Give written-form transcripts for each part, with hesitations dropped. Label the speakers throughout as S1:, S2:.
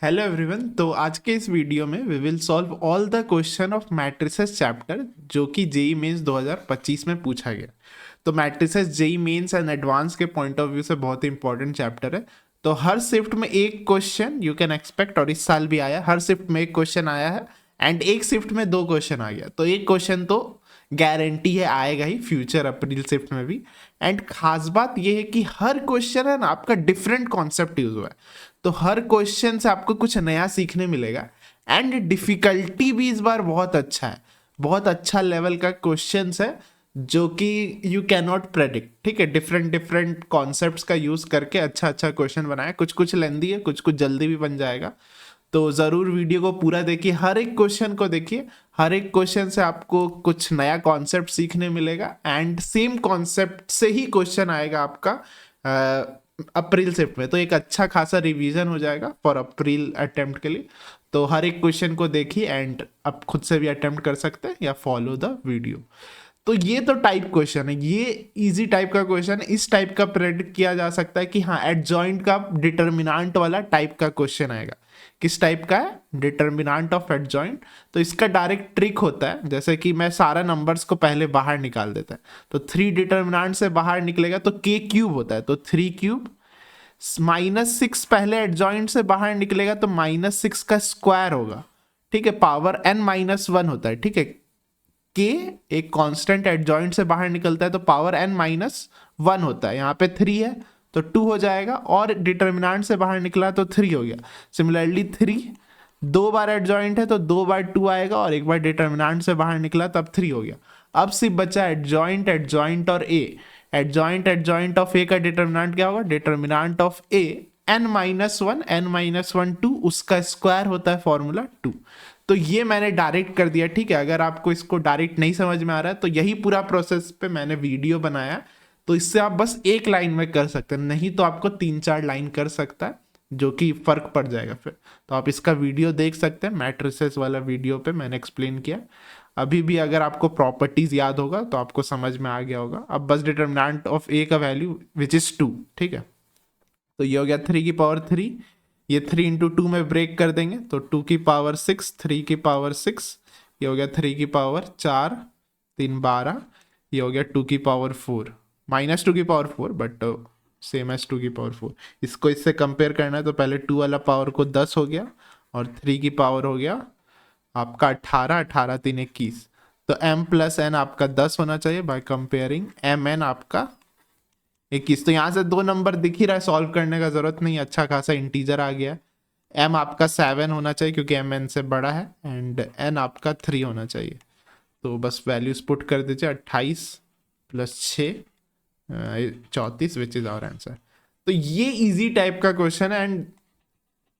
S1: Hello everyone. तो आज के इस वीडियो में we will solve all the question of matrices chapter जो कि जेई मेंस 2025 में पूछा गया। तो matrices JEE Mains and advance के पॉइंट ऑफ व्यू से बहुत ही इंपॉर्टेंट चैप्टर है। तो हर शिफ्ट में एक क्वेश्चन यू कैन एक्सपेक्ट, और इस साल भी आया, हर शिफ्ट में एक क्वेश्चन आया है एंड एक शिफ्ट में दो क्वेश्चन आ गया। तो एक क्वेश्चन तो गारंटी है आएगा ही फ्यूचर अप्रैल शिफ्ट में भी। एंड खास बात यह है कि हर क्वेश्चन है ना आपका डिफरेंट कॉन्सेप्ट यूज हुआ है। तो हर क्वेश्चन से आपको कुछ नया सीखने मिलेगा एंड डिफिकल्टी भी इस बार बहुत अच्छा है। बहुत अच्छा लेवल का क्वेश्चंस है जो कि यू कैन नॉट प्रेडिक्ट। ठीक है, डिफरेंट डिफरेंट कॉन्सेप्ट्स का यूज करके अच्छा अच्छा क्वेश्चन बनाया। कुछ कुछ लेंदी है, कुछ कुछ जल्दी भी बन जाएगा। तो ज़रूर वीडियो को पूरा देखिए, हर एक क्वेश्चन को देखिए। हर एक क्वेश्चन से आपको कुछ नया कॉन्सेप्ट सीखने मिलेगा एंड सेम कॉन्सेप्ट से ही क्वेश्चन आएगा आपका अप्रैल शिफ्ट में। तो एक अच्छा खासा रिवीजन हो जाएगा फॉर अप्रैल अटेम्प्ट के लिए। तो हर एक क्वेश्चन को देखिए एंड आप खुद से भी अटेम्प्ट कर सकते हैं या फॉलो द वीडियो। तो ये तो टाइप क्वेश्चन है, ये इजी टाइप का क्वेश्चन है। इस टाइप का प्रेडिक्ट किया जा सकता है कि हाँ एडजॉइंट का डिटर्मिनेंट वाला टाइप का क्वेश्चन आएगा। किस टाइप का है? Determinant of adjoint. तो इसका डायरेक्ट ट्रिक होता है, जैसे कि मैं सारा नंबर्स को पहले बाहर निकाल देता है। तो 3 डिटर्मिनेंट से बाहर निकलेगा तो k क्यूब होता है, तो 3 क्यूब। -6 पहले एडजॉइंट से बाहर निकलेगा तो -6 का स्क्वायर होगा। ठीक है, पावर n-1 होता है। ठीक है, के एक कांस्टेंट एडजॉइंट से बाहर निकलता है तो पावर n-1 होता है। यहाँ पे 3 है तो 2 हो जाएगा, और डिटर्मिनेंट से बाहर निकला तो 3 हो गया। सिमिलरली 3 दो बार एडजॉइंट है तो 2 बार 2 आएगा, और एक बार डिटर्मिनेंट से बाहर निकला तब 3 हो गया। अब सिर्फ बचा एडजॉइंट, एडजॉइंट और ए। एडजॉइंट एडजॉइंट ऑफ ए का डिटर्मिनेंट क्या होगा? Determinant of A n-1, n-1 2, उसका स्क्वायर होता है फॉर्मूला 2। तो ये मैंने डायरेक्ट कर दिया। ठीक है, अगर आपको इसको डायरेक्ट नहीं समझ में आ रहा है तो यही पूरा प्रोसेस पे मैंने वीडियो बनाया। तो इससे आप बस एक लाइन में कर सकते हैं, नहीं तो आपको 3-4 लाइन कर सकता है, जो कि फर्क पड़ जाएगा फिर। तो आप इसका वीडियो देख सकते हैं, मैट्रिसेस वाला वीडियो पे मैंने एक्सप्लेन किया। अभी भी अगर आपको प्रॉपर्टीज याद होगा तो आपको समझ में आ गया होगा। अब बस डिटर्मिनेंट ऑफ ए का वैल्यू विच इज 2। ठीक है, तो ये हो गया 3 की पावर 3। ये 3 इंटू 2 में ब्रेक कर देंगे तो 2 की पावर 6, 3 की पावर 6, ये हो गया 3 की पावर 4, 3 12, ये हो गया 2 की पावर 4, -2 की पावर 4, बट सेम एज 2 की पावर 4। इसको इससे कंपेयर करना है तो पहले 2 वाला पावर को 10 हो गया, और 3 की पावर हो गया आपका 18, 18 3 21। तो m प्लस n आपका 10 होना चाहिए बाय कंपेयरिंग एम एन आपका 21। तो यहाँ से दो नंबर दिख ही रहा है, सॉल्व करने का जरूरत नहीं, अच्छा खासा इंटीजर आ गया। m आपका 7 होना चाहिए क्योंकि m n से बड़ा है, एंड n आपका 3 होना चाहिए। तो बस वैल्यूज पुट कर दीजिए, 28 + 6 34, विच इज आवर आंसर। तो ये इजी टाइप का क्वेश्चन है एंड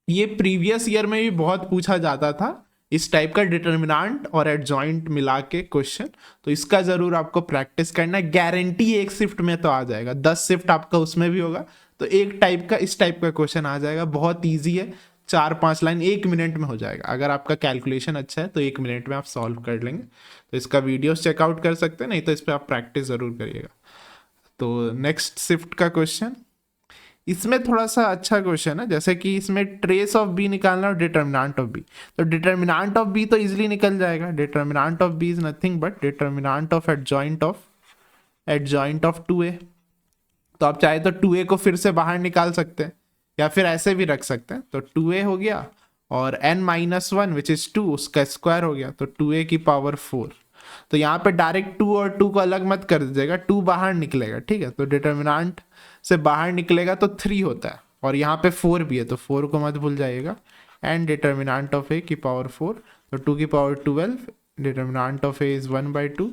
S1: ये प्रीवियस ईयर में भी बहुत पूछा जाता था, इस टाइप का डिटर्मिनेंट और एडजॉइंट मिला के क्वेश्चन। तो इसका जरूर आपको प्रैक्टिस करना है। गारंटी एक शिफ्ट में तो आ जाएगा, 10 शिफ्ट आपका उसमें भी होगा तो एक टाइप का इस टाइप का क्वेश्चन आ जाएगा। बहुत ईजी है, 4-5 लाइन 1 मिनट में हो जाएगा। अगर आपका कैलकुलेशन अच्छा है तो 1 मिनट में आप सॉल्व कर लेंगे। तो इसका वीडियोस चेकआउट कर सकते हैं, नहीं तो इस पर आप प्रैक्टिस जरूर करिएगा। तो नेक्स्ट शिफ्ट का क्वेश्चन, इसमें थोड़ा सा अच्छा क्वेश्चन है, जैसे कि इसमें ट्रेस ऑफ बी निकालना और डिटर्मिनेंट ऑफ बी। तो डिटर्मिनेंट ऑफ बी तो इजीली निकल जाएगा। Determinant of B is nothing but determinant of adjoint of 2a। तो आप चाहे तो 2a को फिर से बाहर निकाल सकते हैं या फिर ऐसे भी रख सकते हैं। तो 2a हो गया और n-1 विच इज 2, उसका स्क्वायर हो गया तो 2a की पावर 4। तो यहाँ पे डायरेक्ट 2 और 2 को अलग मत कर दीजिएगा, 2 बाहर निकलेगा। ठीक है, तो डिटर्मिनेंट से बाहर निकलेगा तो 3 होता है, और यहाँ पे 4 भी है तो 4 को मत भूल जाइएगा। एंड डिटर्मिनेंट ऑफ a की पावर 4, तो 2 की power 12, determinant of a is 1/2।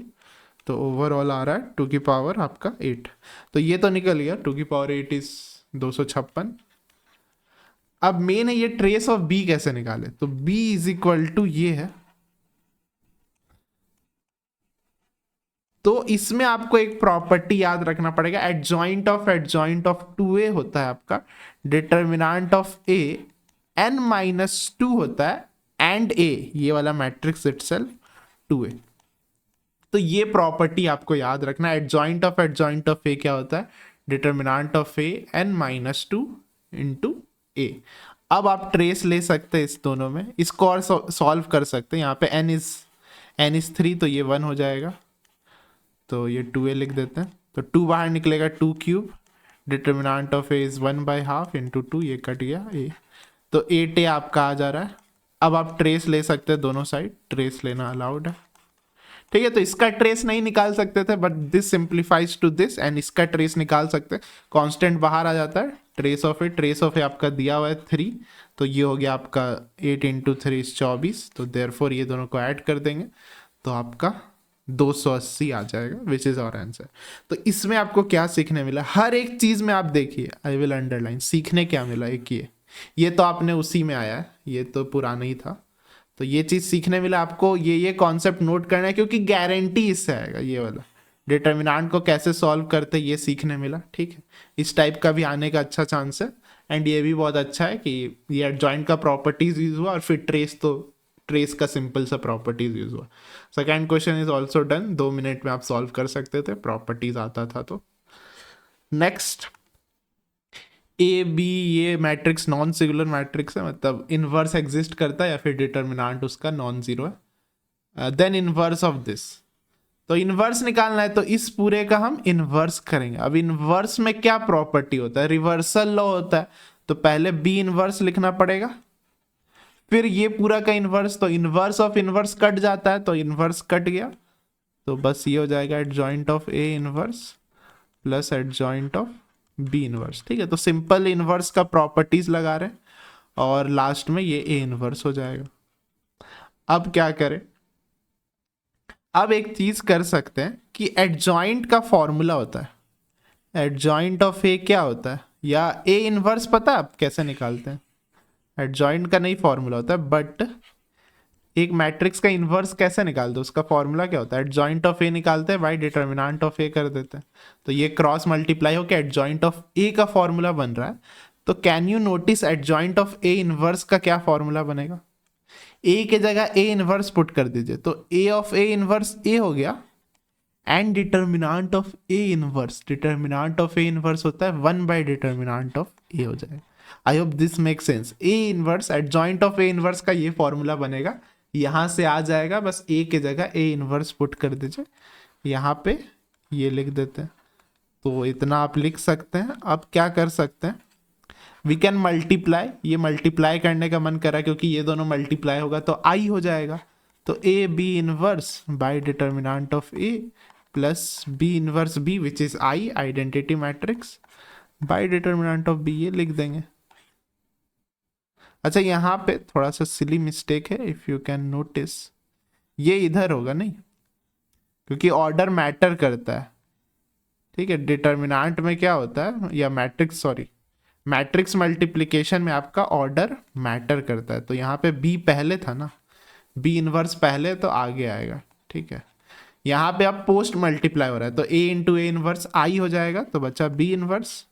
S1: तो ओवरऑल आ रहा है 2 की पावर आपका 8। तो ये तो निकल गया, 2 की पावर 8 इज 256। अब मेन है ये ट्रेस ऑफ b कैसे निकाले। तो b इज इक्वल टू ये है। तो इसमें आपको एक प्रॉपर्टी याद रखना पड़ेगा, एडजॉइंट ऑफ 2a होता है आपका, डिटर्मिनेंट ऑफ a n-2 होता है, एंड a ये वाला मैट्रिक्स इटसेल्फ 2a। तो ये प्रॉपर्टी आपको याद रखना, एडजॉइंट ऑफ a क्या होता है? Determinant of a n-2 into a। अब आप ट्रेस ले सकते हैं इस दोनों में, इसको और सॉल्व कर सकते हैं। यहाँ पे n इज 3 तो ये 1 हो जाएगा, तो ये 2a लिख देते हैं। तो 2 बाहर निकलेगा 2 cube, determinant of a is 1/2 into 2, ये कट गया a, तो 8a आपका आ जा रहा है। अब आप ट्रेस ले सकते हैं दोनों साइड, ट्रेस लेना अलाउड है, ठीक है। तो इसका ट्रेस नहीं निकाल सकते थे, but this simplifies to this, and इसका ट्रेस निकाल सकते हैं। कांस्टेंट बाहर आ जाता है, ट्रेस ऑफ ए आपका दिया हुआ है 3, तो ये हो गया आपका 8 इंटू 3 24, तो देयरफॉर ये दोनों को ऐड कर देंगे तो आपका 280 आ जाएगा, विच इज आवर आंसर। तो इसमें आपको क्या सीखने मिला, हर एक चीज में आप देखिए, आई विल अंडरलाइन, सीखने क्या मिला। एक ये तो आपने उसी में आया है, ये तो पुराना ही था, तो ये चीज सीखने मिला आपको, ये कॉन्सेप्ट नोट करना है, क्योंकि गारंटी इससे आएगा। ये वाला डिटर्मिनेंट को कैसे सॉल्व करते ये सीखने मिला, ठीक है। इस टाइप का भी आने का अच्छा चांस है। एंड ये भी बहुत अच्छा है कि ये एडजॉइंट का प्रॉपर्टीज यूज हुआ, और फिर ट्रेस का सिंपल सा प्रॉपर्टीज यूज हुआ। Second question is also done, 2 minute में आप सॉल्व कर सकते थे, प्रॉपर्टीज आता था। तो नेक्स्ट, ए बी ये मैट्रिक्स नॉन सिंगुलर मैट्रिक्स है, मतलब इनवर्स एग्जिस्ट करता है या फिर डिटर्मिनेंट उसका नॉन जीरो है। देन इनवर्स ऑफ दिस, तो इनवर्स निकालना है, तो इस पूरे का हम इनवर्स करेंगे। अब इनवर्स में क्या प्रॉपर्टी होता है, रिवर्सल लॉ होता है, तो पहले बी इनवर्स लिखना पड़ेगा, फिर ये पूरा का इनवर्स, तो इनवर्स ऑफ इनवर्स कट जाता है, तो इनवर्स कट गया, तो बस ये हो जाएगा adjoint of A inverse plus adjoint of B inverse, ठीक है। तो सिंपल इनवर्स का प्रॉपर्टीज लगा रहे हैं, और लास्ट में ये ए इनवर्स हो जाएगा। अब क्या करें, अब एक चीज कर सकते हैं कि एडजॉइंट का फॉर्मूला होता है, एडजॉइंट ऑफ ए क्या होता है, या ए इनवर्स पता है आप कैसे निकालते हैं। एडजॉइंट का नहीं फॉर्मूला होता है, बट एक मैट्रिक्स का इनवर्स कैसे निकालते हैं, उसका फॉर्मूला क्या होता है, एडजॉइंट ऑफ ए निकालते हैं, बाय डिटर्मिनेंट ऑफ ए कर देते हैं, तो ये क्रॉस मल्टीप्लाई होकर एडजॉइंट ऑफ ए का फॉर्मूला बन रहा है। तो can you notice adjoint of A inverse का क्या फॉर्मूला बनेगा, ए के जगह ए इनवर्स पुट कर दीजिए, तो ए ऑफ ए इनवर्स ए हो गया, and determinant of A inverse, determinant of A inverse होता है 1 बाय डिटर्मिनेंट ऑफ ए हो जाएगा। I hope this make sense. A inverse, adjoint of A inverse का ये फॉर्मूला बनेगा, यहां से आ जाएगा, बस ए के जगह ए इनवर्स पुट कर दीजिए, यहाँ पे ये लिख देते हैं, तो इतना आप लिख सकते हैं। अब क्या कर सकते हैं, वी कैन मल्टीप्लाई, ये मल्टीप्लाई करने का मन करा क्योंकि ये दोनों मल्टीप्लाई होगा तो आई हो जाएगा, तो A B inverse by determinant of A plus B inverse B which is I, identity matrix, by determinant of B, ये लिख देंगे। अच्छा, यहाँ पे थोड़ा सा सिली मिस्टेक है, इफ यू कैन नोटिस, ये इधर होगा नहीं, क्योंकि ऑर्डर मैटर करता है, ठीक है। डिटर्मिनेंट में क्या होता है, या मैट्रिक्स, सॉरी, मैट्रिक्स मल्टीप्लिकेशन में आपका ऑर्डर मैटर करता है, तो यहाँ पे बी पहले था ना, बी इनवर्स पहले, तो आगे आएगा, ठीक है। यहाँ पे अब पोस्ट मल्टीप्लाई हो रहा है, तो ए इंटू ए इनवर्स आई हो जाएगा, तो बचा B inverse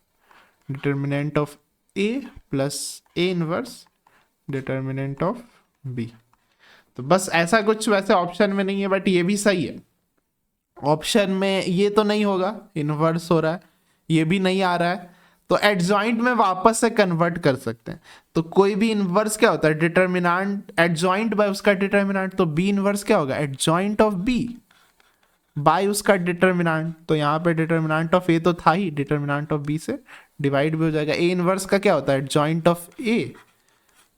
S1: determinant of A plus A inverse determinant of B. तो बस ऐसा कुछ वैसे ऑप्शन में नहीं है, बट ये भी सही है। ऑप्शन में ये तो नहीं होगा, इनवर्स हो रहा है, ये भी नहीं आ रहा है, तो एडजॉइंट में वापस से कन्वर्ट कर सकते हैं। तो कोई भी इनवर्स क्या होता है, डिटर्मिनेंट एडजॉइंट बाय उसका डिटर्मिनेंट, तो बी इनवर्स क्या होगा, एडजॉइंट ऑफ बी बाय उसका डिटर्मिनेंट, तो यहाँ पे डिटर्मिनेंट ऑफ ए तो था ही, डिटर्मिनेंट ऑफ बी से डिवाइड भी हो जाएगा। ए इनवर्स का क्या होता है, एडजॉइंट ऑफ ए,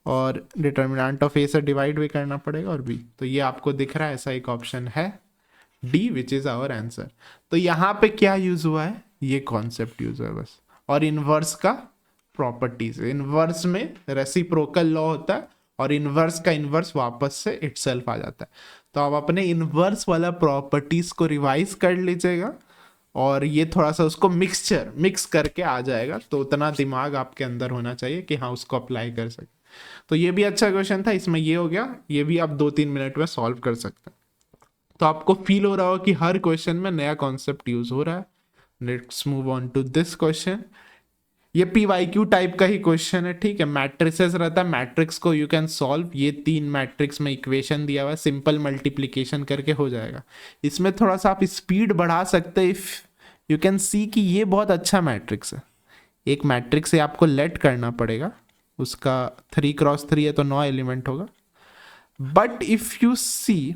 S1: और डिटर्मिनेंट ऑफ ए से डिवाइड भी करना पड़ेगा, और बी, तो ये आपको दिख रहा है, ऐसा एक ऑप्शन है D, which is our answer. तो यहाँ पे क्या यूज हुआ है, ये कॉन्सेप्ट यूज हुआ है बस, और इनवर्स का प्रॉपर्टीज, इनवर्स में रेसिप्रोकल लॉ होता है, और इनवर्स का इनवर्स वापस से इटसेल्फ आ जाता है। तो आप अपने इनवर्स वाला प्रॉपर्टीज को रिवाइज कर लीजिएगा, और ये थोड़ा सा उसको मिक्स करके आ जाएगा, तो उतना दिमाग आपके अंदर होना चाहिए कि हाँ उसको अप्लाई कर सके। तो ये भी अच्छा क्वेश्चन था, इसमें ये हो गया, ये भी आप 2-3 मिनट में सॉल्व कर सकते हैं। तो आपको फील हो रहा हो कि हर क्वेश्चन में नया कॉन्सेप्ट यूज हो रहा है। Let's move on to this question. ये PYQ टाइप का ही क्वेश्चन है, ठीक है। मैट्रिसेस रहता है, मैट्रिक्स को यू कैन सॉल्व, ये 3 मैट्रिक्स में इक्वेशन दिया हुआ है, सिंपल मल्टीप्लीकेशन करके हो जाएगा। इसमें थोड़ा सा आप स्पीड बढ़ा सकते हैं, इफ यू कैन सी कि ये बहुत अच्छा मैट्रिक्स है। एक मैट्रिक्स से आपको लेट करना पड़ेगा, उसका 3x3 है तो 9 एलिमेंट होगा। बट इफ यू सी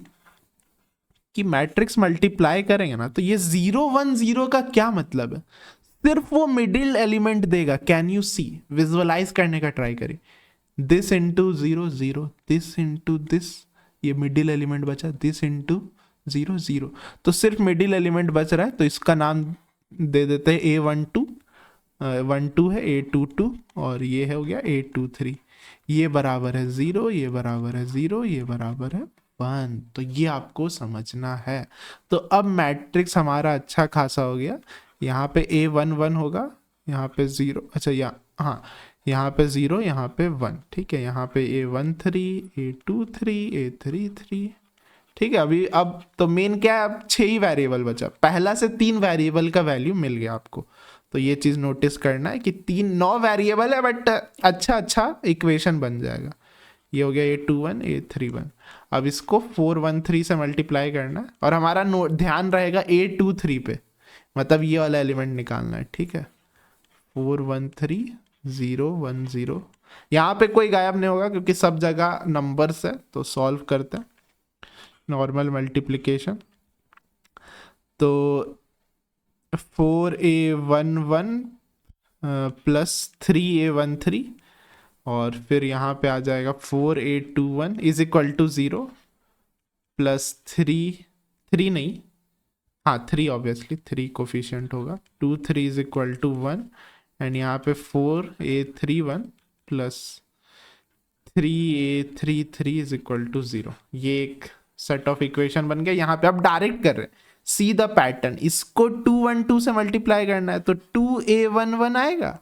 S1: कि मैट्रिक्स मल्टीप्लाई करेंगे ना, तो ये 0 1 0 का क्या मतलब है? सिर्फ वो मिडिल एलिमेंट देगा। Can you see? विजुअलाइज करने का ट्राई करिए। This into 0 0, this into this, ये मिडिल एलिमेंट बचा, दिस इंटू 0 0, तो सिर्फ मिडिल एलिमेंट बच रहा है, तो इसका नाम दे देते हैं A12, 1 2 है, A22, और ये है हो गया A23। ये बराबर है 0, ये बराबर है 0, ये बराबर है 1। तो ये आपको समझना है। तो अब मैट्रिक्स हमारा अच्छा खासा हो गया। यहाँ पे A11 होगा, यहाँ पे 0, अच्छा हाँ, यहाँ पे 0, यहाँ पे 1, ठीक है। यहाँ पे A13, A23, A33, ठीक है। अभी अब तो मेन क्या है, अब 6 ही वेरिएबल बचा, पहला से 3 वेरिएबल का वैल्यू मिल गया आपको। तो ये चीज़ नोटिस करना है कि 9 वेरिएबल है, बट अच्छा इक्वेशन बन जाएगा। ये हो गया A21, A31। अब इसको 413 से मल्टीप्लाई करना है, और हमारा ध्यान रहेगा A23 पे, मतलब ये वाला एलिमेंट निकालना है, ठीक है। 413 0 1 0, यहाँ पे कोई गायब नहीं होगा क्योंकि सब जगह नंबर्स है। तो सॉल्व करते हैं नॉर्मल मल्टीप्लिकेशन। तो 4A11 प्लस 3A13, और फिर यहाँ पे आ जाएगा 4A21 is equal to 0 plus 3 नहीं, हाँ 3 ऑब्वियसली, 3 कोफिशिएंट होगा, 2 3 इज इक्वल टू 1, एंड यहाँ पे 4A31 plus 3A33 is equal to 0। ये एक सेट ऑफ इक्वेशन बन गया। यहाँ पे आप डायरेक्ट कर रहे हैं, सी द पैटर्न। इसको 2 1 2 से मल्टीप्लाई करना है, तो 2A11 आएगा,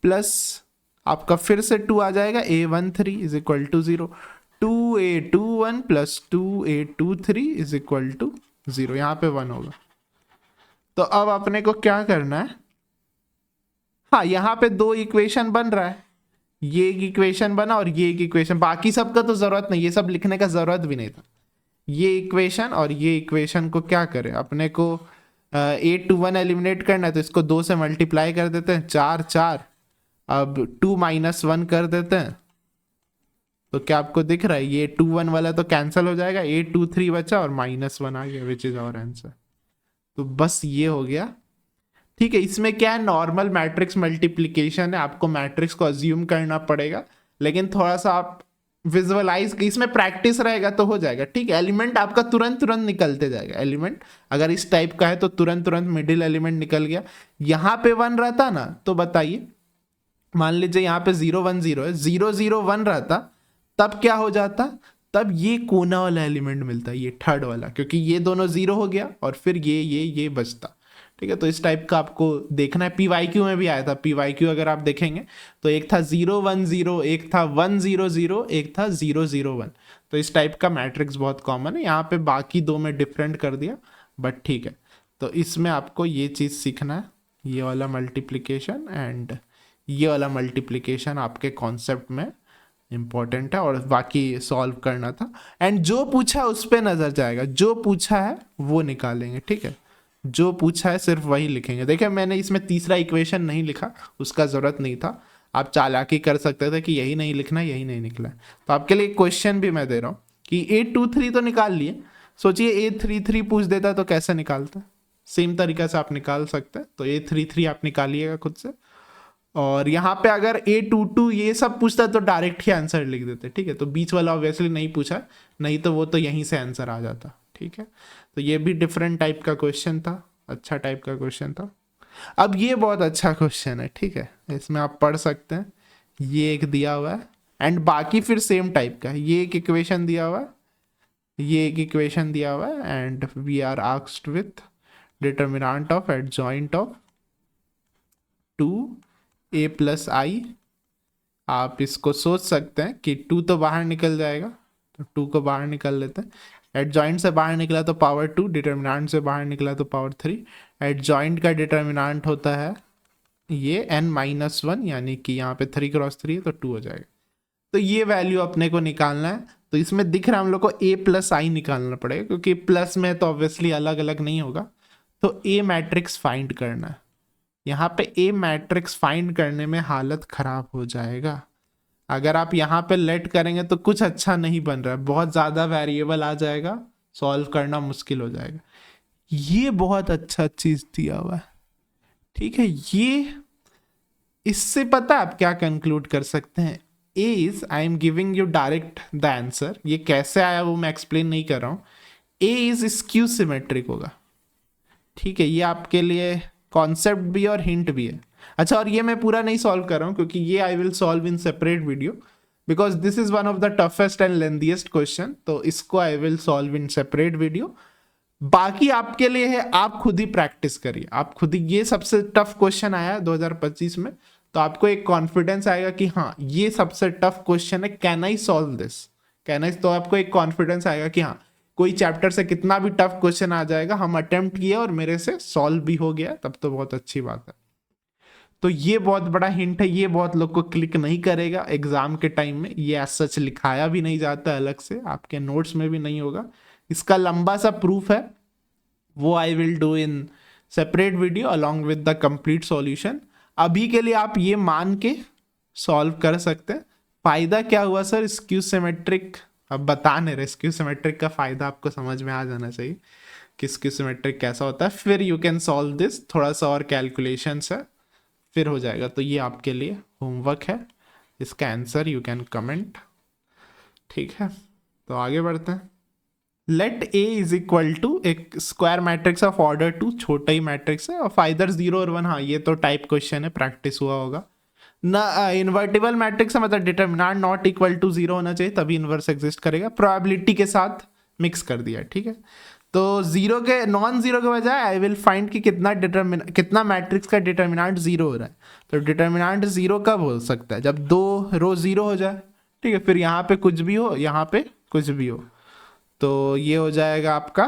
S1: प्लस आपका फिर से 2 आ जाएगा, A13 is equal to 0, 2A21 plus 2A23 is equal to 0, यहाँ पे 1 होगा। तो अब अपने को क्या करना है, हाँ यहाँ पे 2 इक्वेशन बन रहा है, ये एक इक्वेशन बना और ये एक इक्वेशन, बाकी सबका तो जरूरत नहीं, ये सब लिखने का जरूरत भी नहीं था। ये इक्वेशन और ये इक्वेशन को क्या करें, अपने को A21 एलिमिनेट करना है, तो इसको 2 से मल्टीप्लाई कर देते हैं, 4 4, अब 2 - 1 कर देते हैं। तो क्या आपको दिख रहा है, ये 2 1 वाला तो कैंसिल हो जाएगा, A23 बचा और -1 आ गया, विच इज आवर आंसर। तो बस ये हो गया, ठीक है। इसमें क्या है, नॉर्मल मैट्रिक्स मल्टीप्लिकेशन है, आपको मैट्रिक्स को अज्यूम करना पड़ेगा, लेकिन थोड़ा सा आप विजुअलाइज, इसमें प्रैक्टिस रहेगा तो हो जाएगा, ठीक है। एलिमेंट आपका तुरंत तुरंत निकलते जाएगा। एलिमेंट अगर इस टाइप का है तो तुरंत तुरंत मिडिल एलिमेंट निकल गया। यहाँ पे 1 रहता ना, तो बताइए, मान लीजिए यहाँ पे 0 1 0 है, 0 0 1 रहता, तब क्या हो जाता, तब ये कोना वाला एलिमेंट मिलता है, ये थर्ड वाला, क्योंकि ये दोनों 0 हो गया और फिर ये बचता, ठीक है। तो इस टाइप का आपको देखना है। PYQ में भी आया था, PYQ अगर आप देखेंगे तो एक था 0 1 0, एक था 1 0 0, एक था 0 0 1। तो इस टाइप का मैट्रिक्स बहुत कॉमन है। यहाँ पे बाकी 2 में डिफरेंट कर दिया, बट ठीक है। तो इसमें आपको ये चीज़ सीखना है, ये वाला मल्टीप्लिकेशन एंड ये वाला मल्टीप्लिकेशन आपके कॉन्सेप्ट में इंपॉर्टेंट है, और बाकी सॉल्व करना था। एंड जो पूछा उस पर नज़र जाएगा, जो पूछा है वो निकालेंगे, ठीक है। जो पूछा है सिर्फ वही लिखेंगे। देखिए मैंने इसमें तीसरा इक्वेशन नहीं लिखा, उसका ज़रूरत नहीं था, आप चालाकी कर सकते थे कि यही नहीं लिखना, यही नहीं निकला। तो आपके लिए क्वेश्चन भी मैं दे रहा हूँ कि A23 तो निकाल लिए, सोचिए A33 पूछ देता तो कैसे निकालता। सेम तरीका से आप निकाल सकते हैं। तो A33 आप निकालिएगा खुद से, और यहाँ पे अगर A22 ये सब पूछता तो डायरेक्ट ही आंसर लिख देते, ठीक है। तो बीच वाला ऑब्वियसली नहीं पूछा, नहीं तो वो तो यहीं से आंसर आ जाता, ठीक है। तो ये भी डिफरेंट टाइप का क्वेश्चन था, अच्छा टाइप का क्वेश्चन था। अब ये बहुत अच्छा क्वेश्चन है, ठीक है, इसमें आप पढ़ सकते हैं। ये एक दिया हुआ है एंड बाकी फिर सेम टाइप का है। ये एक इक्वेशन दिया हुआ है, ये एक इक्वेशन दिया हुआ है, and we are asked with determinant of adjoint of 2a + i। आप इसको सोच सकते हैं कि 2 तो बाहर निकल जाएगा, तो 2 को बाहर निकल लेते हैं। एडजॉइंट से बाहर निकला तो पावर 2, डिटर्मिनेंट से बाहर निकला तो पावर 3। एडजॉइंट का डिटर्मिनेंट होता है ये n - 1, यानी कि यहाँ पे 3 × 3 है तो 2 हो जाएगा। तो ये वैल्यू अपने को निकालना है। तो इसमें दिख रहा है हम लोग को a + i निकालना पड़ेगा, क्योंकि प्लस में तो ऑब्वियसली अलग अलग नहीं होगा। तो a मैट्रिक्स फाइंड करना है। यहाँ पे a मैट्रिक्स फाइंड करने में हालत खराब हो जाएगा। अगर आप यहाँ पे लेट करेंगे तो कुछ अच्छा नहीं बन रहा है, बहुत ज़्यादा वेरिएबल आ जाएगा, सॉल्व करना मुश्किल हो जाएगा। ये बहुत अच्छा चीज़ दिया हुआ है, ठीक है। ये इससे पता आप क्या कंक्लूड कर सकते हैं, A is, I am giving you direct the answer, ये कैसे आया वो मैं एक्सप्लेन नहीं कर रहा हूँ। ए इज स्क्यू सिमेट्रिक होगा, ठीक है। ये आपके लिए कॉन्सेप्ट भी है और हिंट भी है। अच्छा, और ये मैं पूरा नहीं सॉल्व कर रहा हूँ क्योंकि ये I will solve in separate video, because this is one of the toughest and lengthiest question, तो इसको I will solve in separate video. बाकी आपके लिए है, आप खुद ही प्रैक्टिस करिए, आप खुद ही, ये सबसे टफ क्वेश्चन आया 2025 में, तो आपको एक कॉन्फिडेंस आएगा कि हाँ ये सबसे टफ क्वेश्चन है, can I solve this, can I, तो आपको एक कॉन्फिडेंस आएगा कि हाँ कोई चैप्टर से कितना भी टफ क्वेश्चन आ जाएगा, हम अटेम्प्ट किए और मेरे से सॉल्व भी हो गया, तब तो बहुत अच्छी बात है। तो ये बहुत बड़ा हिंट है, ये बहुत लोग को क्लिक नहीं करेगा एग्जाम के टाइम में, ये एज सच लिखाया भी नहीं जाता अलग से, आपके नोट्स में भी नहीं होगा। इसका लंबा सा प्रूफ है, वो I will do in separate video along with the complete solution. अभी के लिए आप ये मान के सॉल्व कर सकते हैं। फायदा क्या हुआ सर, स्क्यू सिमेट्रिक, अब बता नहीं रहे, स्क्यू सिमेट्रिक का फायदा आपको समझ में आ जाना चाहिए कि स्क्यू सिमेट्रिक कैसा होता है, फिर यू कैन सॉल्व दिस, थोड़ा सा और कैलकुलेशंस है, फिर हो जाएगा। तो ये आपके लिए होमवर्क है, इसका आंसर यू कैन कमेंट, ठीक है। तो आगे बढ़ते हैं। Let A is equal to एक स्क्वायर मैट्रिक्स ऑफ ऑर्डर 2, छोटा ही मैट्रिक्स है, और फाइदर 0 और 1, हाँ ये तो टाइप क्वेश्चन है, प्रैक्टिस हुआ होगा ना। इन्वर्टिबल मैट्रिक्स है, मतलब डिटरमिनेंट नॉट इक्वल टू 0 होना चाहिए तभी इन्वर्स एग्जिस्ट करेगा, प्रोबेबिलिटी के साथ मिक्स कर दिया, ठीक है। तो जीरो के, नॉन जीरो के बजाय आई विल फाइंड कि कितना मैट्रिक्स का डिटरमिनेंट 0 हो रहा है। तो डिटरमिनेंट 0 कब हो सकता है, जब दो रो 0 हो जाए, ठीक है, फिर यहाँ पे कुछ भी हो, यहाँ पे कुछ भी हो, तो ये हो जाएगा आपका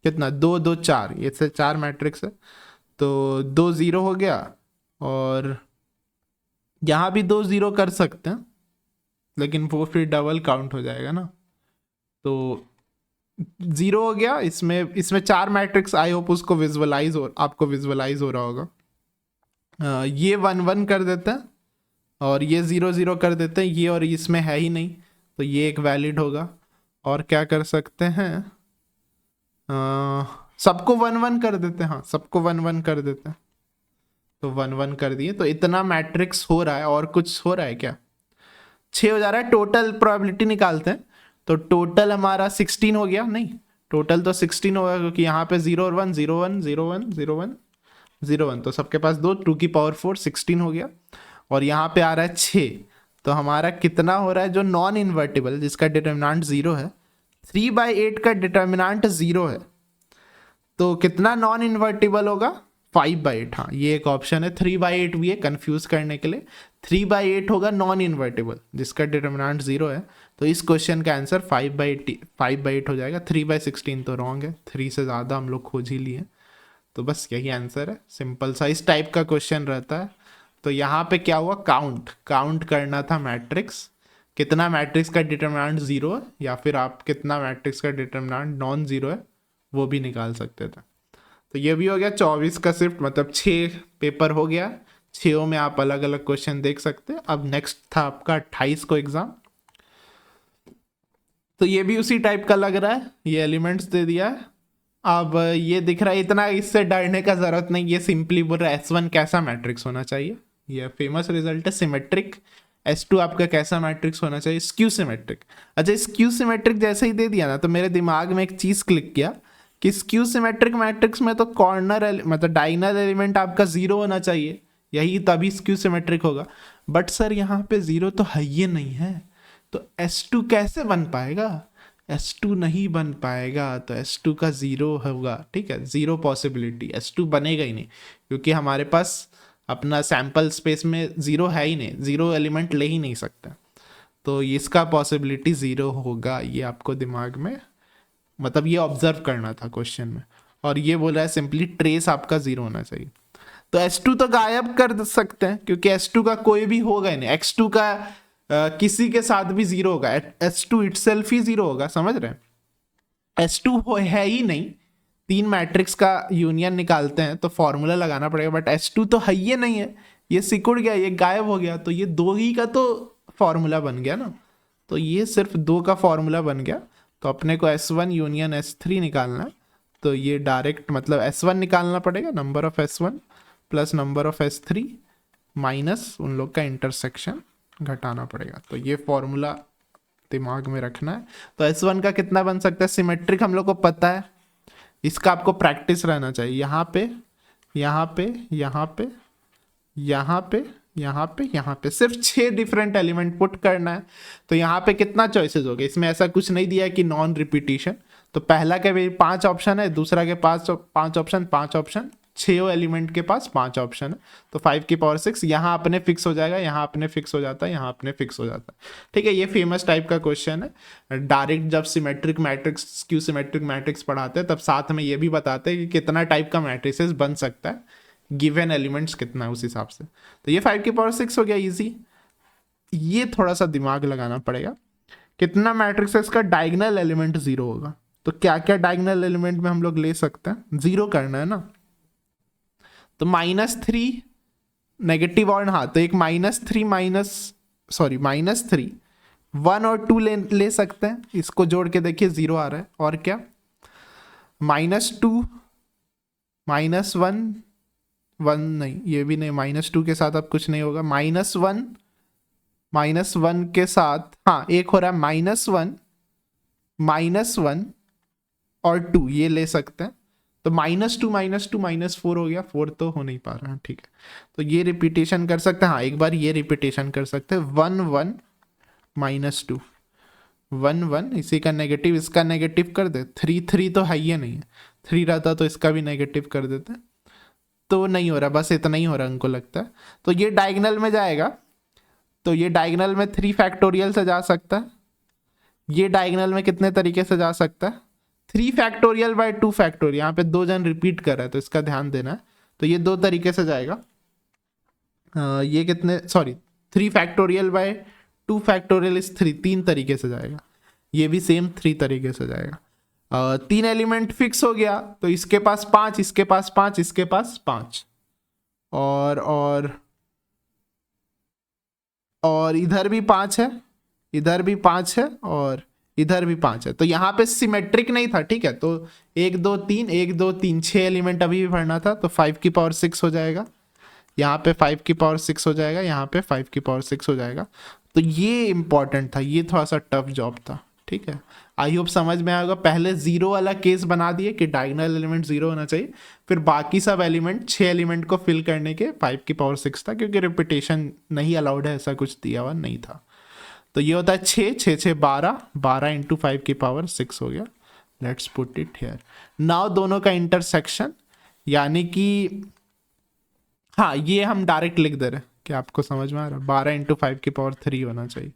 S1: कितना, 2 2 4, ये से 4 मैट्रिक्स है, तो 2 0 हो गया, और यहाँ भी 2 0 कर सकते हैं, लेकिन वो फिर डबल काउंट हो जाएगा ना, तो 0 हो गया। इसमें 4 मैट्रिक्स, आई होप उसको आपको विजुअलाइज हो रहा होगा। ये 1 1 कर देते हैं, और ये 0 0 कर देते हैं, ये और इसमें है ही नहीं, तो ये एक वैलिड होगा। और क्या कर सकते हैं, सबको 1 1 कर देते हैं, हाँ सबको 1 1 कर देते हैं, तो 1 1 कर दिए, तो इतना मैट्रिक्स हो रहा है। और कुछ हो रहा है क्या, 6 हो जा रहा है। टोटल प्रोबेबिलिटी निकालते हैं, तो टोटल हमारा 16 हो गया, नहीं टोटल तो 16 होगा, क्योंकि यहाँ पे 0 और 1 0 1 0 1 0 1 0 1, तो सबके पास 2, 2 की पावर 4 16 हो गया। और यहाँ पे आ रहा है 6, तो हमारा कितना हो रहा है, जो नॉन इन्वर्टिबल जिसका डिटर्मिनेंट 0 है, 3/8 का डिटर्मिनेंट 0 है, तो कितना नॉन इन्वर्टिबल होगा, 5/8, हाँ ये एक ऑप्शन है। 3/8 भी है कंफ्यूज करने के लिए, 3/8 होगा नॉन इन्वर्टिबल जिसका डिटर्मिनेंट 0 है, तो इस क्वेश्चन का आंसर 5/8 हो जाएगा। 3/16 तो रॉन्ग है, 3 से ज़्यादा हम लोग खोज ही लिए, तो बस यही आंसर है, सिंपल सा इस टाइप का क्वेश्चन रहता है। तो यहाँ पे क्या हुआ, काउंट करना था मैट्रिक्स, कितना मैट्रिक्स का डिटर्मिनेंट 0 है, या फिर आप कितना मैट्रिक्स का डिटर्मिनेंट नॉन 0 है वो भी निकाल सकते थे। तो ये भी हो गया 24 का शिफ्ट, मतलब 6 पेपर हो गया, 6 में आप अलग अलग क्वेश्चन देख सकते हैं। अब नेक्स्ट था आपका 28 को एग्जाम, तो ये भी उसी टाइप का लग रहा है, ये एलिमेंट्स दे दिया है। अब ये दिख रहा है, इतना इससे डरने का जरूरत नहीं, ये सिंपली बोल रहा है S1 कैसा मैट्रिक्स होना चाहिए, ये फेमस रिजल्ट है। सिमेट्रिक S2 आपका कैसा मैट्रिक्स होना चाहिए, स्क्यू सिमेट्रिक। अच्छा, स्क्यू सिमेट्रिक जैसे ही दे दिया ना, तो मेरे दिमाग में एक चीज क्लिक किया कि स्क्यू सिमेट्रिक मैट्रिक्स में तो कॉर्नर मतलब डायगोनल एलिमेंट आपका 0 होना चाहिए, यही तभी स्क्यू सिमेट्रिक होगा। बट सर यहाँ पे 0 तो है ही नहीं है, तो S2 कैसे बन पाएगा, S2 नहीं बन पाएगा, तो S2 का 0 होगा, ठीक है, 0 पॉसिबिलिटी, S2 बनेगा ही नहीं, क्योंकि हमारे पास अपना सैंपल स्पेस में 0 है ही नहीं, 0 एलिमेंट ले ही नहीं सकता, तो इसका पॉसिबिलिटी 0 होगा। ये आपको दिमाग में, मतलब ये ऑब्जर्व करना था क्वेश्चन में, और ये बोला है सिंपली ट्रेस आपका 0 होना चाहिए। तो S2 तो गायब कर सकते हैं, क्योंकि S2 का कोई भी होगा ही नहीं, X2 का किसी के साथ भी 0 होगा, S2 इटसेल्फ ही 0 होगा, समझ रहे हैं। S2 है ही नहीं, 3 मैट्रिक्स का यूनियन निकालते हैं तो फॉर्मूला लगाना पड़ेगा, बट S2 तो है ही नहीं है, ये सिकुड़ गया, ये गायब हो गया, तो ये 2 ही का तो फॉर्मूला बन गया ना, तो ये सिर्फ 2 का फॉर्मूला बन गया। तो अपने को S1 यूनियन S3 निकालना है, तो ये डायरेक्ट मतलब S1 निकालना पड़ेगा, number of S1 plus number of S3 minus उन लोग का इंटरसेक्शन घटाना पड़ेगा। तो ये फॉर्मूला दिमाग में रखना है। तो S1 का कितना बन सकता है, सिमेट्रिक हम लोग को पता है, इसका आपको प्रैक्टिस रहना चाहिए। यहाँ पे यहाँ पे यहाँ पे यहाँ पे यहाँ पे यहाँ पे सिर्फ 6 डिफरेंट एलिमेंट पुट करना है। तो यहाँ पे कितना चॉइसेस हो गए, इसमें ऐसा कुछ नहीं दिया है कि नॉन रिपीटिशन। तो पहला के भी 5 ऑप्शन है, दूसरा के पास 5 ऑप्शन, 5 ऑप्शन, 6 एलिमेंट के पास 5 ऑप्शन है। तो 5 की पावर 6 यहाँ अपने फिक्स हो जाएगा, यहाँ अपने फिक्स हो जाता है, यहाँ अपने फिक्स हो जाता है। ठीक है, ये फेमस टाइप का क्वेश्चन है। डायरेक्ट जब symmetric matrix, skew symmetric matrix पढ़ाते हैं तब साथ में ये भी बताते हैं कि कितना टाइप का मैट्रिसेस बन सकता है, गिवन एलिमेंट्स कितना है उस हिसाब से। तो ये 5 की पावर 6 हो गया इजी। ये थोड़ा सा दिमाग लगाना पड़ेगा, कितना मैट्रिक्स का डायगोनल एलिमेंट 0 होगा। तो क्या क्या डायगोनल एलिमेंट में हम लोग ले सकते हैं, 0 करना है ना, तो -3 नेगेटिव और हाँ, तो एक -3 -3 1 और 2 ले सकते हैं। इसको जोड़ के देखिए 0 आ रहा है। और क्या, -2 -1 1 नहीं, ये भी नहीं, -2 के साथ अब कुछ नहीं होगा। -1 के साथ हाँ एक हो रहा है -1 और 2, ये ले सकते हैं। तो -2 -4 हो गया, 4 तो हो नहीं पा रहा है। ठीक है, तो ये रिपीटेशन कर सकते हैं। हाँ एक बार ये रिपीटेशन कर सकते हैं, 1 1 -2 1 1, इसी का नेगेटिव इसका नेगेटिव कर दे। 3 3 तो है ही नहीं है, 3 रहता तो इसका भी नेगेटिव कर देते, तो नहीं हो रहा, बस इतना ही हो रहा हमको लगता है। तो ये डायगोनल में जाएगा, तो ये डायगोनल में 3 फैक्टोरियल से जा सकता है। ये डायगोनल में कितने तरीके से जा सकता है, 3 फैक्टोरियल बाय 2 फैक्टोरियल। यहाँ पे 2 जन रिपीट कर रहा है तो इसका ध्यान देना है। तो ये 2 तरीके से जाएगा। ये कितने, सॉरी 3 फैक्टोरियल बाय 2 फैक्टोरियल इस 3 तरीके से जाएगा। ये भी सेम 3 तरीके से जाएगा। 3 एलिमेंट फिक्स हो गया, तो इसके पास 5, इसके पास 5, इसके पास 5, और इधर भी 5 है, इधर भी 5 है, और इधर भी 5 है। तो यहाँ पे सिमेट्रिक नहीं था। ठीक है, तो 1 2 3 1 2 3 6 एलिमेंट अभी भी भरना था। तो 5 की पावर 6 हो जाएगा, यहाँ पे 5 की पावर 6 हो जाएगा, यहाँ पे 5 की पावर 6 हो जाएगा। तो ये इंपॉर्टेंट था, ये थोड़ा सा टफ जॉब था। ठीक है, आई होप समझ में आएगा। पहले 0 वाला केस बना दिए कि डायगोनल एलिमेंट 0 होना चाहिए, फिर बाकी सब एलिमेंट 6 एलिमेंट को फिल करने के 5 की पावर 6 था, क्योंकि रिपीटेशन नहीं अलाउड है, ऐसा कुछ दिया हुआ नहीं था। तो ये होता है 6 6 6 12 12 इंटू 5 की पावर 6 हो गया। Let's put it here now, दोनों का इंटरसेक्शन, यानी कि हाँ ये हम डायरेक्ट लिख दे रहे हैं कि आपको समझ में आ रहा है। 12 इंटू 5 की पावर 3 होना चाहिए,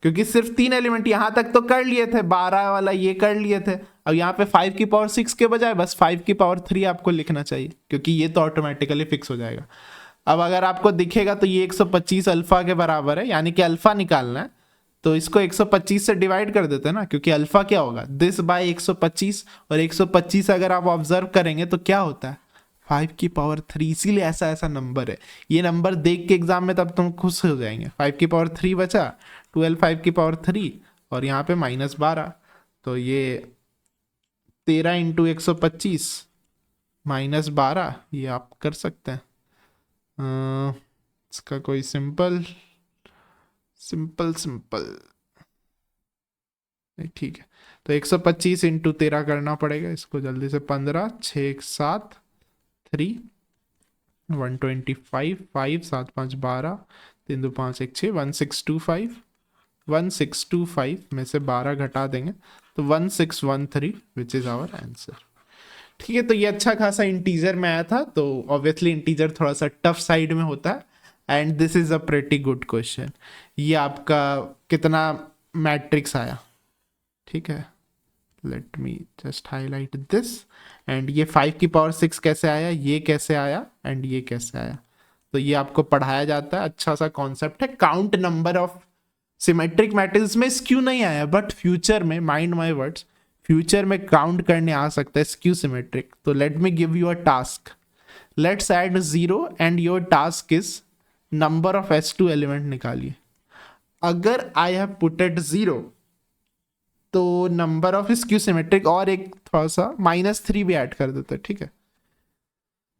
S1: क्योंकि सिर्फ 3 एलिमेंट यहां तक तो कर लिए थे, 12 वाला ये कर लिए थे। अब यहाँ पे 5 की पावर 6 के बजाय बस 5 की पावर 3 आपको लिखना चाहिए, क्योंकि ये तो ऑटोमेटिकली फिक्स हो जाएगा। अब अगर आपको दिखेगा तो ये 125 अल्फा के बराबर है, यानी कि अल्फा निकालना है। तो इसको 125 से डिवाइड कर देते हैं ना, क्योंकि अल्फा क्या होगा, दिस बाय 125, और 125 अगर आप ऑब्जर्व करेंगे तो क्या होता है 5 की पावर 3, इसीलिए ऐसा ऐसा नंबर है। ये नंबर देख के एग्जाम में तब तुम खुश हो जाएंगे। 5 की पावर 3 बचा, 12 5 की पावर 3, और यहाँ पे -12, तो ये 13 इंटू 125 -12, ये आप कर सकते हैं। इसका कोई सिंपल ठीक है, तो 125 इंटू 13 करना पड़ेगा इसको जल्दी से। 15 6 7 3 125 5 7 5 12 3 2 5 1 6 1625 में से 12 घटा देंगे तो 1613 विच इज आवर आंसर। ठीक है, तो ये अच्छा खासा इंटीजर में आया था, तो ऑब्वियसली इंटीजर थोड़ा सा टफ साइड में होता है, and this is a pretty good question. ये आपका कितना मैट्रिक्स आया, ठीक है, let me just highlight this. And ये 5 की पावर 6 कैसे आया, ये कैसे आया, एंड ये कैसे आया, तो ये आपको पढ़ाया जाता है। अच्छा सा कॉन्सेप्ट है। Count number of symmetric matrix में स्क्यू नहीं आया, बट फ्यूचर में, माइंड माय वर्ड्स, फ्यूचर में काउंट करने आ सकता है स्क्यू सिमेट्रिक। तो let me give you a task, let's add 0 and your task is number of S2 element निकालिए। अगर आई हैव पुट इट 0 तो नंबर ऑफ स्क्यू सिमेट्रिक, और एक थोड़ा सा -3 भी ऐड कर देते हैं, ठीक है,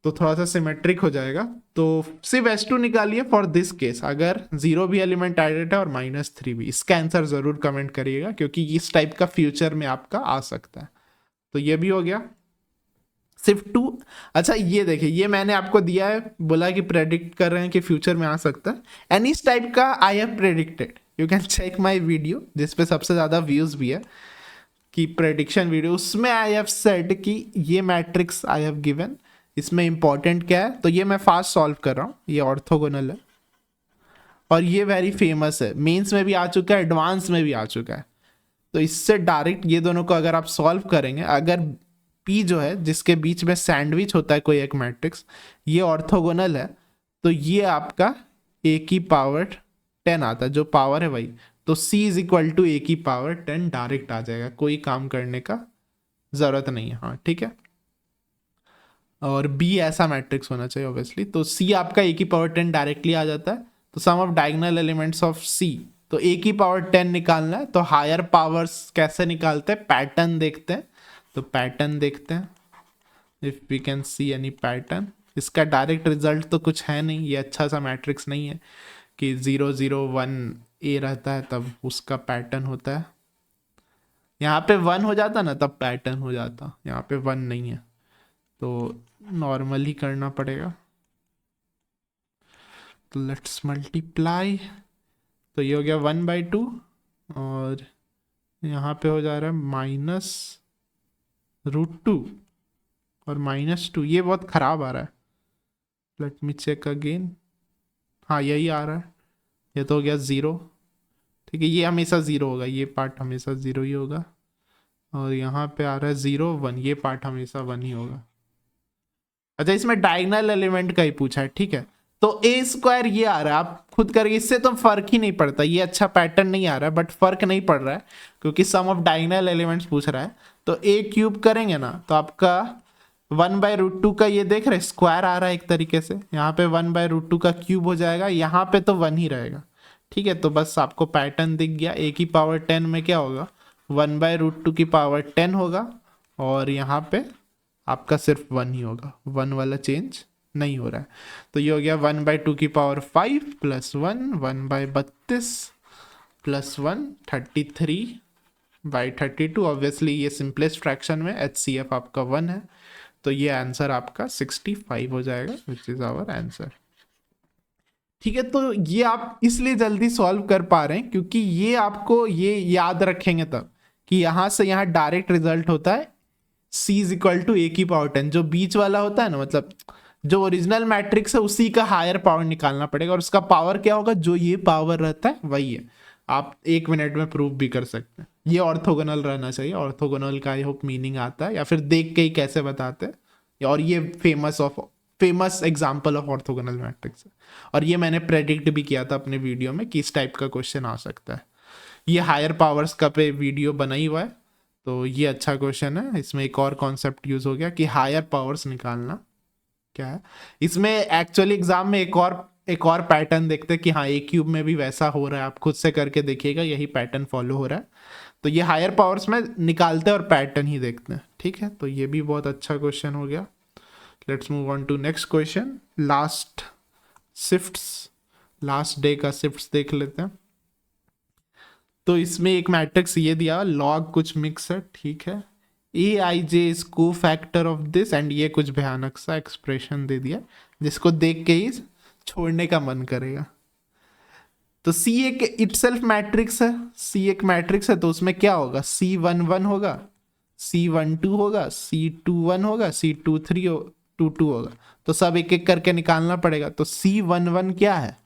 S1: तो थोड़ा सा सिमेट्रिक हो जाएगा। तो सिर्फ S2 निकालिए फॉर दिस केस, अगर 0 भी एलिमेंट एडेड है और -3 भी। इसका आंसर जरूर कमेंट करिएगा क्योंकि इस टाइप का फ्यूचर में आपका आ सकता है। तो ये भी हो गया सिर्फ 2। अच्छा ये देखिए, ये मैंने आपको दिया है, बोला कि प्रेडिक्ट कर रहे हैं कि फ्यूचर में आ सकता है, एंड इस टाइप का I have predicted. You can check my video जिसपे सबसे ज़्यादा व्यूज़ भी है कि प्रेडिक्शन वीडियो, उसमें आई हैव सेड कि ये मैट्रिक्स आई हैव गिवन, इसमें इंपॉर्टेंट क्या है। तो ये मैं फास्ट सॉल्व कर रहा हूँ, ये ऑर्थोगोनल है और ये वेरी फेमस है, मेंस में भी आ चुका है, एडवांस में भी आ चुका है। तो इससे डायरेक्ट ये दोनों को अगर आप सॉल्व करेंगे, अगर P जो है जिसके बीच में सैंडविच होता है कोई एक मैट्रिक्स, ये ऑर्थोगोनल है, तो ये आपका a की पावर 10 आता है, जो पावर है वही। तो C is equal to a की पावर 10 डायरेक्ट आ जाएगा, कोई काम करने का जरूरत नहीं है। हाँ ठीक है, और B ऐसा मैट्रिक्स होना चाहिए ऑब्वियसली। तो C आपका a की पावर 10 डायरेक्टली आ जाता है। तो sum of diagonal elements of C, तो a की पावर 10 निकालना है। तो हायर पावर्स कैसे निकालते हैं, पैटर्न देखते हैं। तो पैटर्न देखते हैं, if we can see any pattern. इसका डायरेक्ट रिजल्ट तो कुछ है नहीं, ये अच्छा सा मैट्रिक्स नहीं है कि 0 0 1 A रहता है तब उसका पैटर्न होता है। यहाँ पे 1 हो जाता ना तब पैटर्न हो जाता, यहाँ पे 1 नहीं है तो नॉर्मल ही करना पड़ेगा। तो लेट्स मल्टीप्लाई, तो ये हो गया 1/2 और यहाँ पे हो जा रहा है -√2 और -2। ये बहुत ख़राब आ रहा है, लेट मी चेक अगेन। हाँ यही आ रहा है, ये तो हो गया 0, ठीक है, ये हमेशा 0 होगा, ये पार्ट हमेशा 0 ही होगा। और यहाँ पे आ रहा है 0 1, ये पार्ट हमेशा 1 ही होगा। अच्छा इसमें डायगोनल एलिमेंट का ही पूछा है, ठीक है। तो A² ये आ रहा है, आप खुद करके, इससे तो फर्क ही नहीं पड़ता, ये अच्छा पैटर्न नहीं आ रहा है, बट फर्क नहीं पड़ रहा है क्योंकि सम ऑफ डायगोनल एलिमेंट्स पूछ रहा है। तो A³ करेंगे ना तो आपका 1/√2 का, ये देख रहे स्क्वायर आ रहा है एक तरीके से, यहाँ पे 1/√2 का क्यूब हो जाएगा, यहाँ पे तो 1 ही रहेगा, ठीक है। तो बस आपको पैटर्न दिख गया, a की पावर 10 में क्या होगा, 1/√2 की पावर 10 होगा, और यहाँ पे आपका सिर्फ 1 ही होगा, 1 वाला चेंज नहीं हो रहा है। तो ये हो गया 1/2 की पावर 5 + 1 1/32 + 1 33/32। ऑब्वियसली ये सिंपलेस्ट फ्रैक्शन में HCF आपका 1 है, तो ये आंसर आपका 65 हो जाएगा, विच इज आवर आंसर। ठीक है, तो ये आप इसलिए जल्दी सॉल्व कर पा रहे हैं क्योंकि ये आपको ये याद रखेंगे तब कि यहाँ से यहाँ डायरेक्ट रिजल्ट होता है C is equal to a की पावर 10, जो बीच वाला होता है ना, मतलब जो ओरिजिनल मैट्रिक्स है उसी का हायर पावर निकालना पड़ेगा, और उसका पावर क्या होगा, जो ये पावर रहता है वही है। आप 1 मिनट में प्रूव भी कर सकते हैं। ये ऑर्थोगोनल रहना चाहिए, ऑर्थोगोनल का आई होप मीनिंग आता है, या फिर देख के ही कैसे बताते हैं। और ये famous example of orthogonal matrix है, और ये मैंने प्रेडिक्ट भी किया था अपने वीडियो में कि इस टाइप का क्वेश्चन आ सकता है। ये हायर पावर्स का पे वीडियो बना ही हुआ है, तो ये अच्छा क्वेश्चन है। इसमें एक और कॉन्सेप्ट यूज हो गया कि हायर पावर्स निकालना क्या है। इसमें एक्चुअली एग्जाम में एक और पैटर्न देखते हैं कि हाँ A³ में भी वैसा हो रहा है, आप खुद से करके देखिएगा, यही पैटर्न फॉलो हो रहा है। तो ये हायर पावर्स में निकालते हैं और पैटर्न ही देखते हैं, ठीक है। तो ये भी बहुत अच्छा क्वेश्चन हो गया। Let's move on to next question. Last day का शिफ्ट्स देख लेते हैं। तो इसमें एक मैट्रिक्स ये दिया, लॉग कुछ मिक्स है, ठीक है, AIJ इज को फैक्टर ऑफ दिस, एंड ये कुछ भयानक सा एक्सप्रेशन दे दिया जिसको देख के ही छोड़ने का मन करेगा। तो C एक इटसेल्फ मैट्रिक्स है, C एक मैट्रिक्स है, तो उसमें क्या होगा, C11 होगा, C12 होगा, C21 होगा, C22 होगा। तो सब एक एक करके निकालना पड़ेगा। तो C11 क्या है,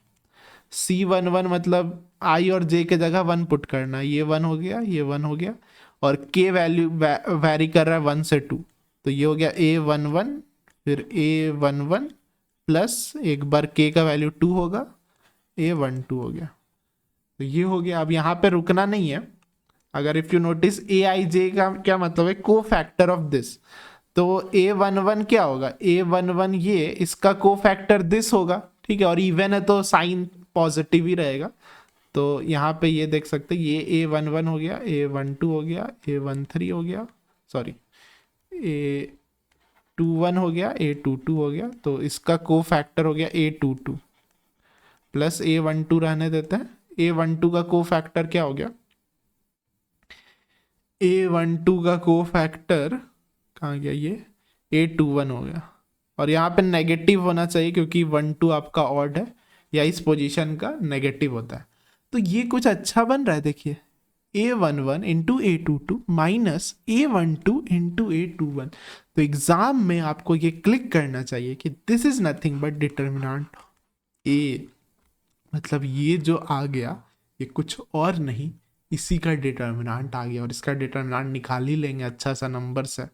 S1: C11 मतलब I और J के जगह 1 पुट करना, ये 1 हो गया, ये 1 हो गया, और K वैल्यू वैरी कर रहा है 1 से 2, तो ये हो गया A11, फिर A11 प्लस एक बार K का वैल्यू 2 होगा, A12 हो गया। तो ये हो गया। अब यहाँ पे रुकना नहीं है, अगर इफ यू नोटिस AIJ का क्या मतलब है, को फैक्टर ऑफ दिस। तो A11 क्या होगा, A11 ये इसका को फैक्टर दिस होगा, ठीक है, और इवन है तो साइन पॉजिटिव ही रहेगा, तो यहाँ पे ये देख सकते हैं, ये A11 हो गया, A12 हो गया, A13 हो गया, सॉरी A21 हो गया, A22 हो गया। तो इसका को फैक्टर हो गया A22 प्लस A12 रहने देते हैं। A12 का को फैक्टर क्या हो गया? A12 का को फैक्टर कहाँ गया? ये A21 हो गया। और यहाँ पे नेगेटिव होना चाहिए क्योंकि 12 आपका ऑड है या इस पोजीशन का नेगेटिव होता है। तो ये कुछ अच्छा बन रहा है, देखिए A11 into A22 minus A12 into A21। तो एग्जाम में आपको ये क्लिक करना चाहिए कि this is nothing but determinant A, मतलब ये जो आ गया ये कुछ और नहीं, इसी का डिटर्मिनेंट आ गया और इसका डिटर्मिनेंट निकाल ही लेंगे अच्छा सा नंबर से।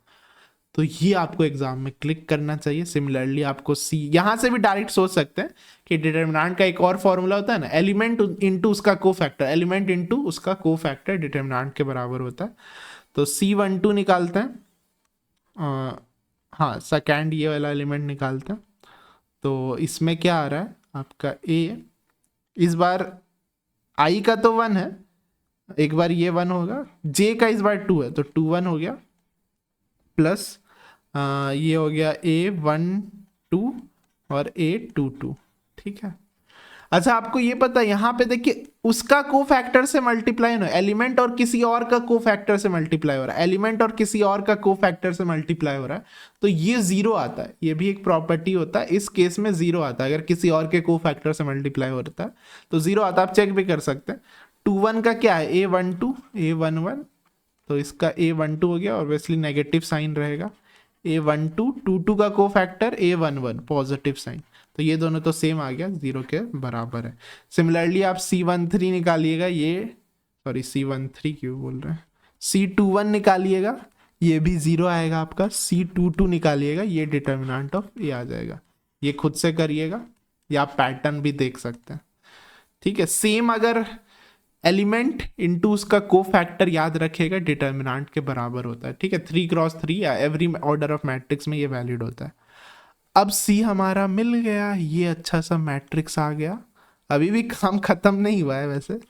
S1: तो ये आपको एग्जाम में क्लिक करना चाहिए। सिमिलरली आपको सी, यहाँ से भी डायरेक्ट सोच सकते हैं कि डिटर्मिनेंट का एक और फॉर्मूला होता है ना, एलिमेंट इनटू उसका कोफैक्टर, एलिमेंट इनटू उसका कोफैक्टर डिटर्मिनेंट के बराबर होता है। तो C12 निकालते हैं, हाँ सेकेंड ये वाला एलिमेंट निकालते हैं। तो इसमें क्या आ रहा है आपका A, इस बार I का तो 1 है, एक बार ये 1 होगा, J का इस बार 2 है तो 2 1 हो गया, प्लस ये हो गया A12 और A22, ठीक है। अच्छा आपको ये पता है यहाँ पे देखिए उसका को फैक्टर से मल्टीप्लाई हो, एलिमेंट और किसी और का को फैक्टर से मल्टीप्लाई हो रहा है, एलिमेंट और किसी और का को फैक्टर से मल्टीप्लाई हो रहा है, तो ये जीरो आता है। ये भी एक प्रॉपर्टी होता है, इस केस में जीरो आता है अगर किसी और के को फैक्टर से मल्टीप्लाई हो रहा है तो जीरो आता है। आप चेक भी कर सकते हैं। 2 1 का क्या है? A12 A11, तो इसका A12 हो गया, ऑब्वियसली नेगेटिव साइन रहेगा। A12 22 का को फैक्टर A11 पॉजिटिव साइन, तो ये दोनों तो सेम आ गया, जीरो के बराबर है। सिमिलरली आप C13 निकालिएगा, ये सॉरी C13 क्यों बोल रहे हैं, C21 निकालिएगा, ये भी जीरो आएगा आपका। C22 निकालिएगा, ये डिटर्मिनेंट ऑफ A आ जाएगा। ये खुद से करिएगा या आप पैटर्न भी देख सकते हैं, ठीक है। सेम अगर एलिमेंट इनटू उसका को फैक्टर याद रखेगा, डिटर्मिनेंट के बराबर होता है, ठीक है। 3x3 या एवरी ऑर्डर ऑफ मैट्रिक्स में ये वैलिड होता है। अब सी हमारा मिल गया, ये अच्छा सा मैट्रिक्स आ गया। अभी भी काम खत्म नहीं हुआ है वैसे।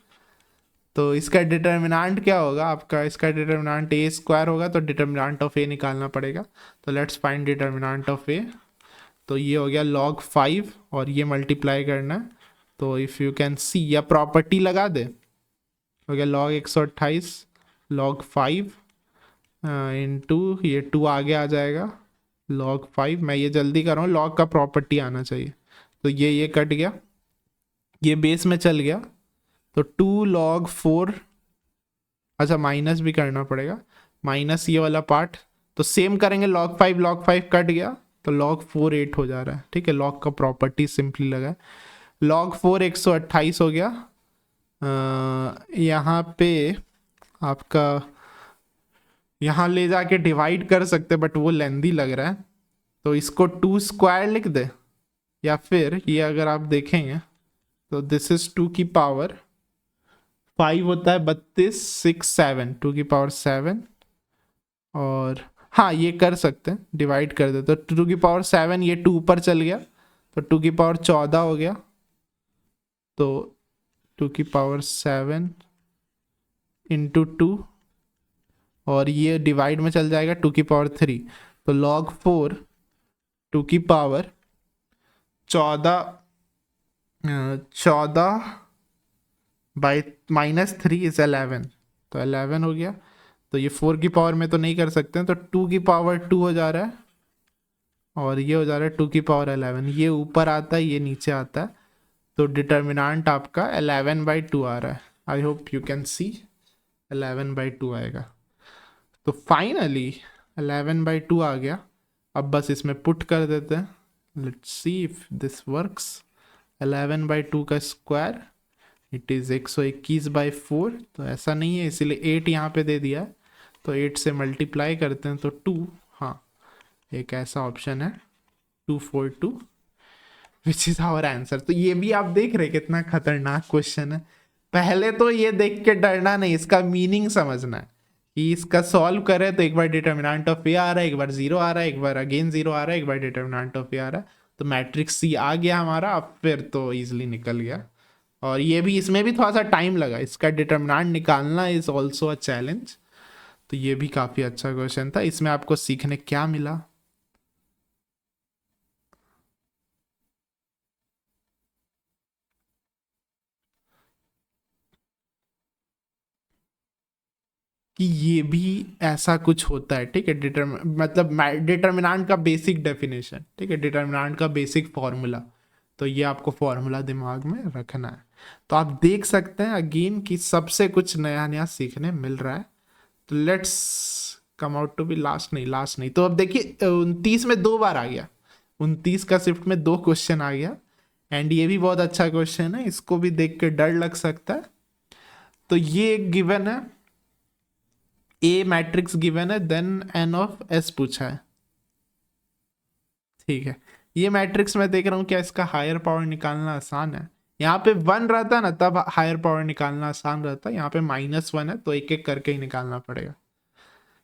S1: तो इसका डिटर्मिनेंट क्या होगा आपका? इसका डिटर्मिनेंट A² होगा, तो डिटर्मिनेंट ऑफ A निकालना पड़ेगा। तो let's find determinant of A। तो ये हो गया log 5 और ये मल्टीप्लाई करना है। तो इफ़ यू कैन सी, या प्रॉपर्टी लगा दे, हो गया log 128 log 5 इंटू ये 2 आगे आ जाएगा log 5। मैं ये जल्दी कर रहा हूँ, log का प्रॉपर्टी आना चाहिए। तो ये कट गया, ये बेस में चल गया, तो 2 log 4, अच्छा माइनस भी करना पड़ेगा, माइनस ये वाला पार्ट। तो सेम करेंगे, log 5 कट गया, तो log 4 8 हो जा रहा है, ठीक है। log का प्रॉपर्टी सिंपली लगा है। log 4 128 हो गया। यहाँ पे आपका यहाँ ले जाके डिवाइड कर सकते, बट वो लेंदी लग रहा है, तो इसको 2² लिख दे, या फिर ये अगर आप देखेंगे तो दिस इज 2 की पावर 5 होता है 32 6 7 2 की पावर 7, और हाँ ये कर सकते हैं, डिवाइड कर दे तो 2 की पावर 7, ये 2 ऊपर चल गया तो 2 की पावर 14 हो गया। तो 2 की पावर 7 इंटू 2, और ये डिवाइड में चल जाएगा 2 की पावर 3, तो log 4 2 की पावर 14 बाई -3 इज 11, तो 11 हो गया। तो ये 4 की पावर में तो नहीं कर सकते हैं, तो 2 की पावर 2 हो जा रहा है, और ये हो जा रहा है 2 की पावर 11, ये ऊपर आता है ये नीचे आता है, तो डिटर्मिनेंट आपका 11/2 आ रहा है। I hope you can see 11/2 आएगा। तो फाइनली 11/2 आ गया। अब बस इसमें पुट कर देते हैं, let's see if this works. 11/2 का स्क्वायर इट इज़ 121/4, तो ऐसा नहीं है इसीलिए 8 यहाँ पे दे दिया है, तो 8 से मल्टीप्लाई करते हैं तो 2, हाँ एक ऐसा ऑप्शन है 242 विच इज़ आवर आंसर। तो ये भी आप देख रहे कितना खतरनाक क्वेश्चन है। पहले तो ये देख के डरना नहीं, इसका मीनिंग समझना है कि इसका सॉल्व करे तो एक बार डिटर्मिनेंट ऑफ ए आ रहा है, एक बार जीरो आ रहा है, एक बार अगेन जीरो आ रहा है, एक बार डिटर्मिनेंट ऑफ ए आ रहा है, तो मैट्रिक्स सी आ गया हमारा। अब फिर तो इजीली निकल गया। और ये भी, इसमें भी थोड़ा सा टाइम लगा, इसका डिटर्मिनेंट निकालना इज ऑल्सो अ चैलेंज। तो ये भी काफी अच्छा क्वेश्चन था। इसमें आपको सीखने क्या मिला? कि ये भी ऐसा कुछ होता है, ठीक है। मतलब डिटर्मिनेंट का बेसिक डेफिनेशन, ठीक है, डिटर्मिनेंट का बेसिक फॉर्मूला। तो ये आपको फॉर्मूला दिमाग में रखना है। तो आप देख सकते हैं अगेन कि सबसे कुछ नया नया सीखने मिल रहा है। तो let's come out to be last नहीं। तो अब देखिए 29 में 2 बार आ गया, 29 का शिफ्ट में 2 क्वेश्चन आ गया। एंड ये भी बहुत अच्छा क्वेश्चन है, इसको भी देख के डर लग सकता है। तो ये एक गिवन है, ए मैट्रिक्स गिवन है, देन एन ऑफ एस पूछा है, ठीक है। ये मैट्रिक्स मैं देख रहा हूँ, क्या इसका हायर पावर निकालना आसान है? यहाँ पे 1 रहता ना तब हायर पावर निकालना आसान रहता, यहाँ पे -1 है तो एक एक करके ही निकालना पड़ेगा।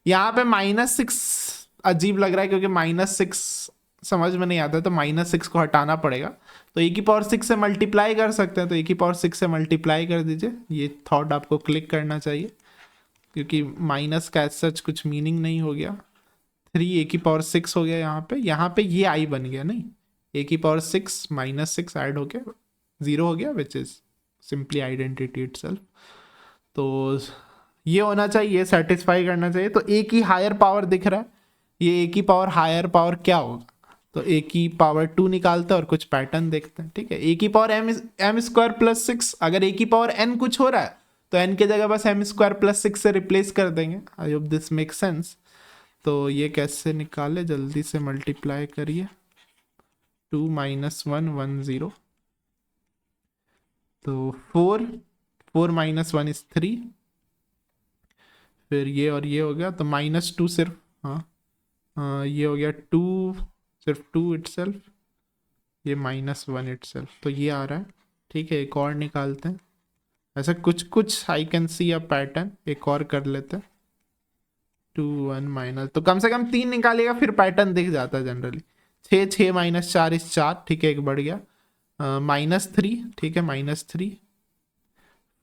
S1: यहाँ पे -6 अजीब लग रहा है, क्योंकि -6 समझ में नहीं आता, तो -6 को हटाना पड़ेगा। तो e⁻6 से मल्टीप्लाई कर सकते हैं, तो e⁻6 से मल्टीप्लाई कर दीजिए। ये थॉट आपको क्लिक करना चाहिए, क्योंकि माइनस का सच कुछ मीनिंग नहीं हो गया। 3 e⁻6 हो गया यहाँ पे ये आई बन गया, नहीं, e⁻6 -6 ऐड हो गया, 0 हो गया, which is simply identity itself. तो ये होना चाहिए, सेटिस्फाई करना चाहिए। तो ए की हायर पावर दिख रहा है, ये ए की पावर हायर पावर क्या होगा? तो ए की पावर 2 निकालते हैं और कुछ पैटर्न देखते हैं, ठीक है। ए की पावर एम स्क्वायर प्लस 6, अगर ए की पावर एन कुछ हो रहा है तो एन की जगह बस एम स्क्वायर प्लस 6 से रिप्लेस कर देंगे। I hope this make sense. तो ये कैसे निकाले, जल्दी से मल्टीप्लाई करिए। 2 - 1 1 0, तो 4 -1 इज 3। फिर ये और ये हो गया, तो -2 सिर्फ, ये हो गया 2, सिर्फ 2 इटसेल्फ, ये -1 इटसेल्फ, तो ये आ रहा है, ठीक है। एक और निकालते हैं, ऐसा कुछ कुछ I can see a pattern, एक और कर लेते हैं। 2 1 माइनस, तो कम से कम 3 निकालेगा, फिर पैटर्न दिख जाता है जनरली। 6 6 -4 इस 4, ठीक है, एक बढ़ गया। -3, ठीक है, -3।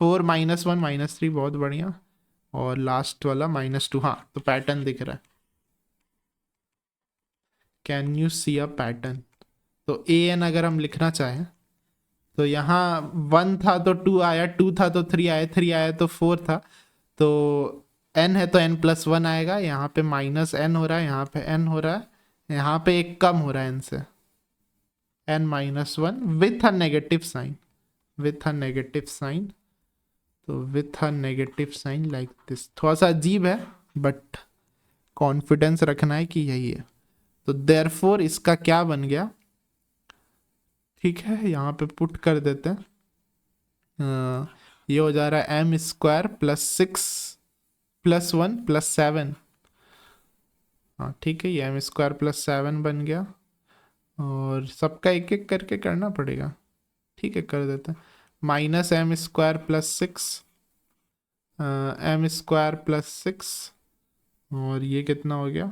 S1: 4 -1 -3, बहुत बढ़िया। और लास्ट वाला -2, हाँ, तो पैटर्न दिख रहा है। Can you see a pattern? तो ए एन अगर हम लिखना चाहें, तो यहाँ 1 था तो 2 आया, 2 था तो 3 आया, 3 आया तो 4 था। तो n है तो n+1 आएगा। यहाँ पे -n हो रहा है, यहाँ पे n हो रहा है, यहाँ पे एक कम हो रहा है n से, n-1 with a negative sign, with a negative sign. तो with a negative sign like this, थोड़ा सा अजीब है बट कॉन्फिडेंस रखना है कि यही है। तो देयरफॉर इसका क्या बन गया, ठीक है, यहाँ पे पुट कर देते हैं। ये हो जा रहा है m² +6 +1 +7, हाँ, ठीक है, ये m² +7 बन गया। और सबका एक एक करके करना पड़ेगा, ठीक है, कर देते हैं। -m² +6, m² +6, और ये कितना हो गया,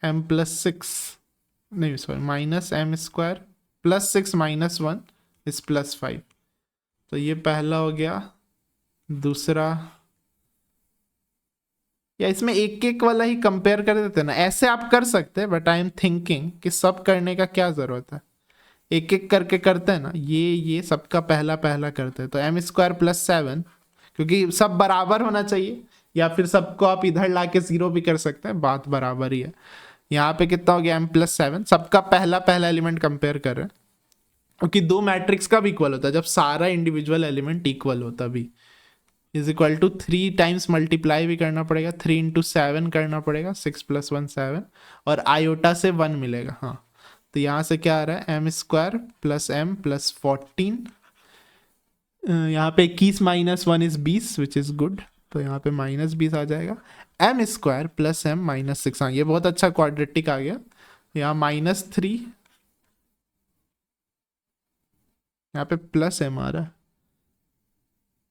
S1: m+6, नहीं सॉरी, -m² +6 -1 इस +5। तो ये पहला हो गया। दूसरा, या इसमें एक एक वाला ही कंपेयर कर देते ना, ऐसे आप कर सकते हैं, बट आई एम थिंकिंग कि सब करने का क्या जरूरत है, एक एक करके करते हैं ना, ये सबका पहला पहला करते हैं। तो m² +7, क्योंकि सब बराबर होना चाहिए, या फिर सबको आप इधर ला के 0 भी कर सकते हैं, बात बराबर ही है। यहाँ पे कितना हो गया, m+7, सबका पहला पहला एलिमेंट कंपेयर कर रहे हैं, क्योंकि 2 मैट्रिक्स का भी इक्वल होता है जब सारा इंडिविजुअल एलिमेंट इक्वल होता भी। Is equal to 3 times multiply भी करना पड़ेगा, 3 × 7 करना पड़ेगा, 6 + 1 7, और आयोटा से 1 मिलेगा, हाँ। तो यहाँ से क्या आ रहा है, m² + m + 14, यहाँ पे 21 - 1 इज 20, विच इज गुड। तो यहाँ पे -20 आ जाएगा। m² + m - 6, हाँ, ये बहुत अच्छा क्वाड्रेटिक आ गया। यहाँ -3, यहाँ पे +m आ रहा है,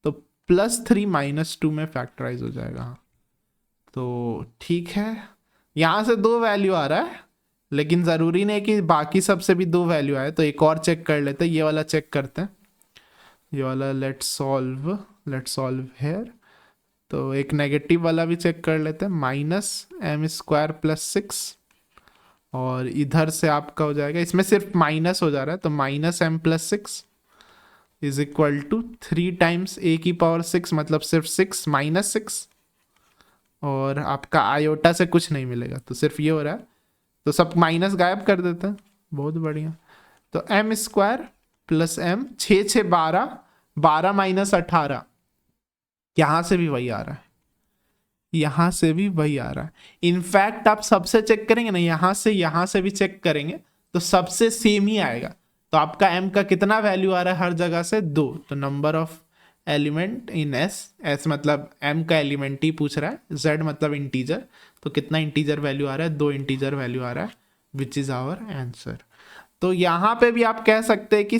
S1: तो +3 - 2 में फैक्टराइज हो जाएगा, हाँ। तो ठीक है, यहाँ से 2 वैल्यू आ रहा है, लेकिन ज़रूरी नहीं कि बाकी सब से भी 2 वैल्यू आए। तो एक और चेक कर लेते हैं, ये वाला चेक करते हैं। ये वाला लेट सॉल्व हेयर। तो एक नेगेटिव वाला भी चेक कर लेते हैं, -m² + 6, और इधर से आपका हो जाएगा, इसमें सिर्फ माइनस हो जा रहा है तो -m+6 is equal to 3 times a⁻6, मतलब सिर्फ 6 -6, और आपका आयोटा से कुछ नहीं मिलेगा तो सिर्फ ये हो रहा है, तो सब माइनस गायब कर देते हैं। बहुत बढ़िया। तो m² + m, 6 6 12, 12 - 18, यहां से भी वही आ रहा है, यहां से भी वही आ रहा है। इनफैक्ट आप सबसे चेक करेंगे ना, यहां से भी चेक करेंगे तो सबसे सेम ही आएगा। तो आपका m का कितना वैल्यू आ रहा है हर जगह से? 2। तो number of element in s मतलब m का एलिमेंट ही पूछ रहा है, z मतलब इंटीजर, तो कितना इंटीजर वैल्यू आ रहा है? 2 इंटीजर वैल्यू आ रहा है, विच इज आवर आंसर। तो यहाँ पे भी आप कह सकते हैं कि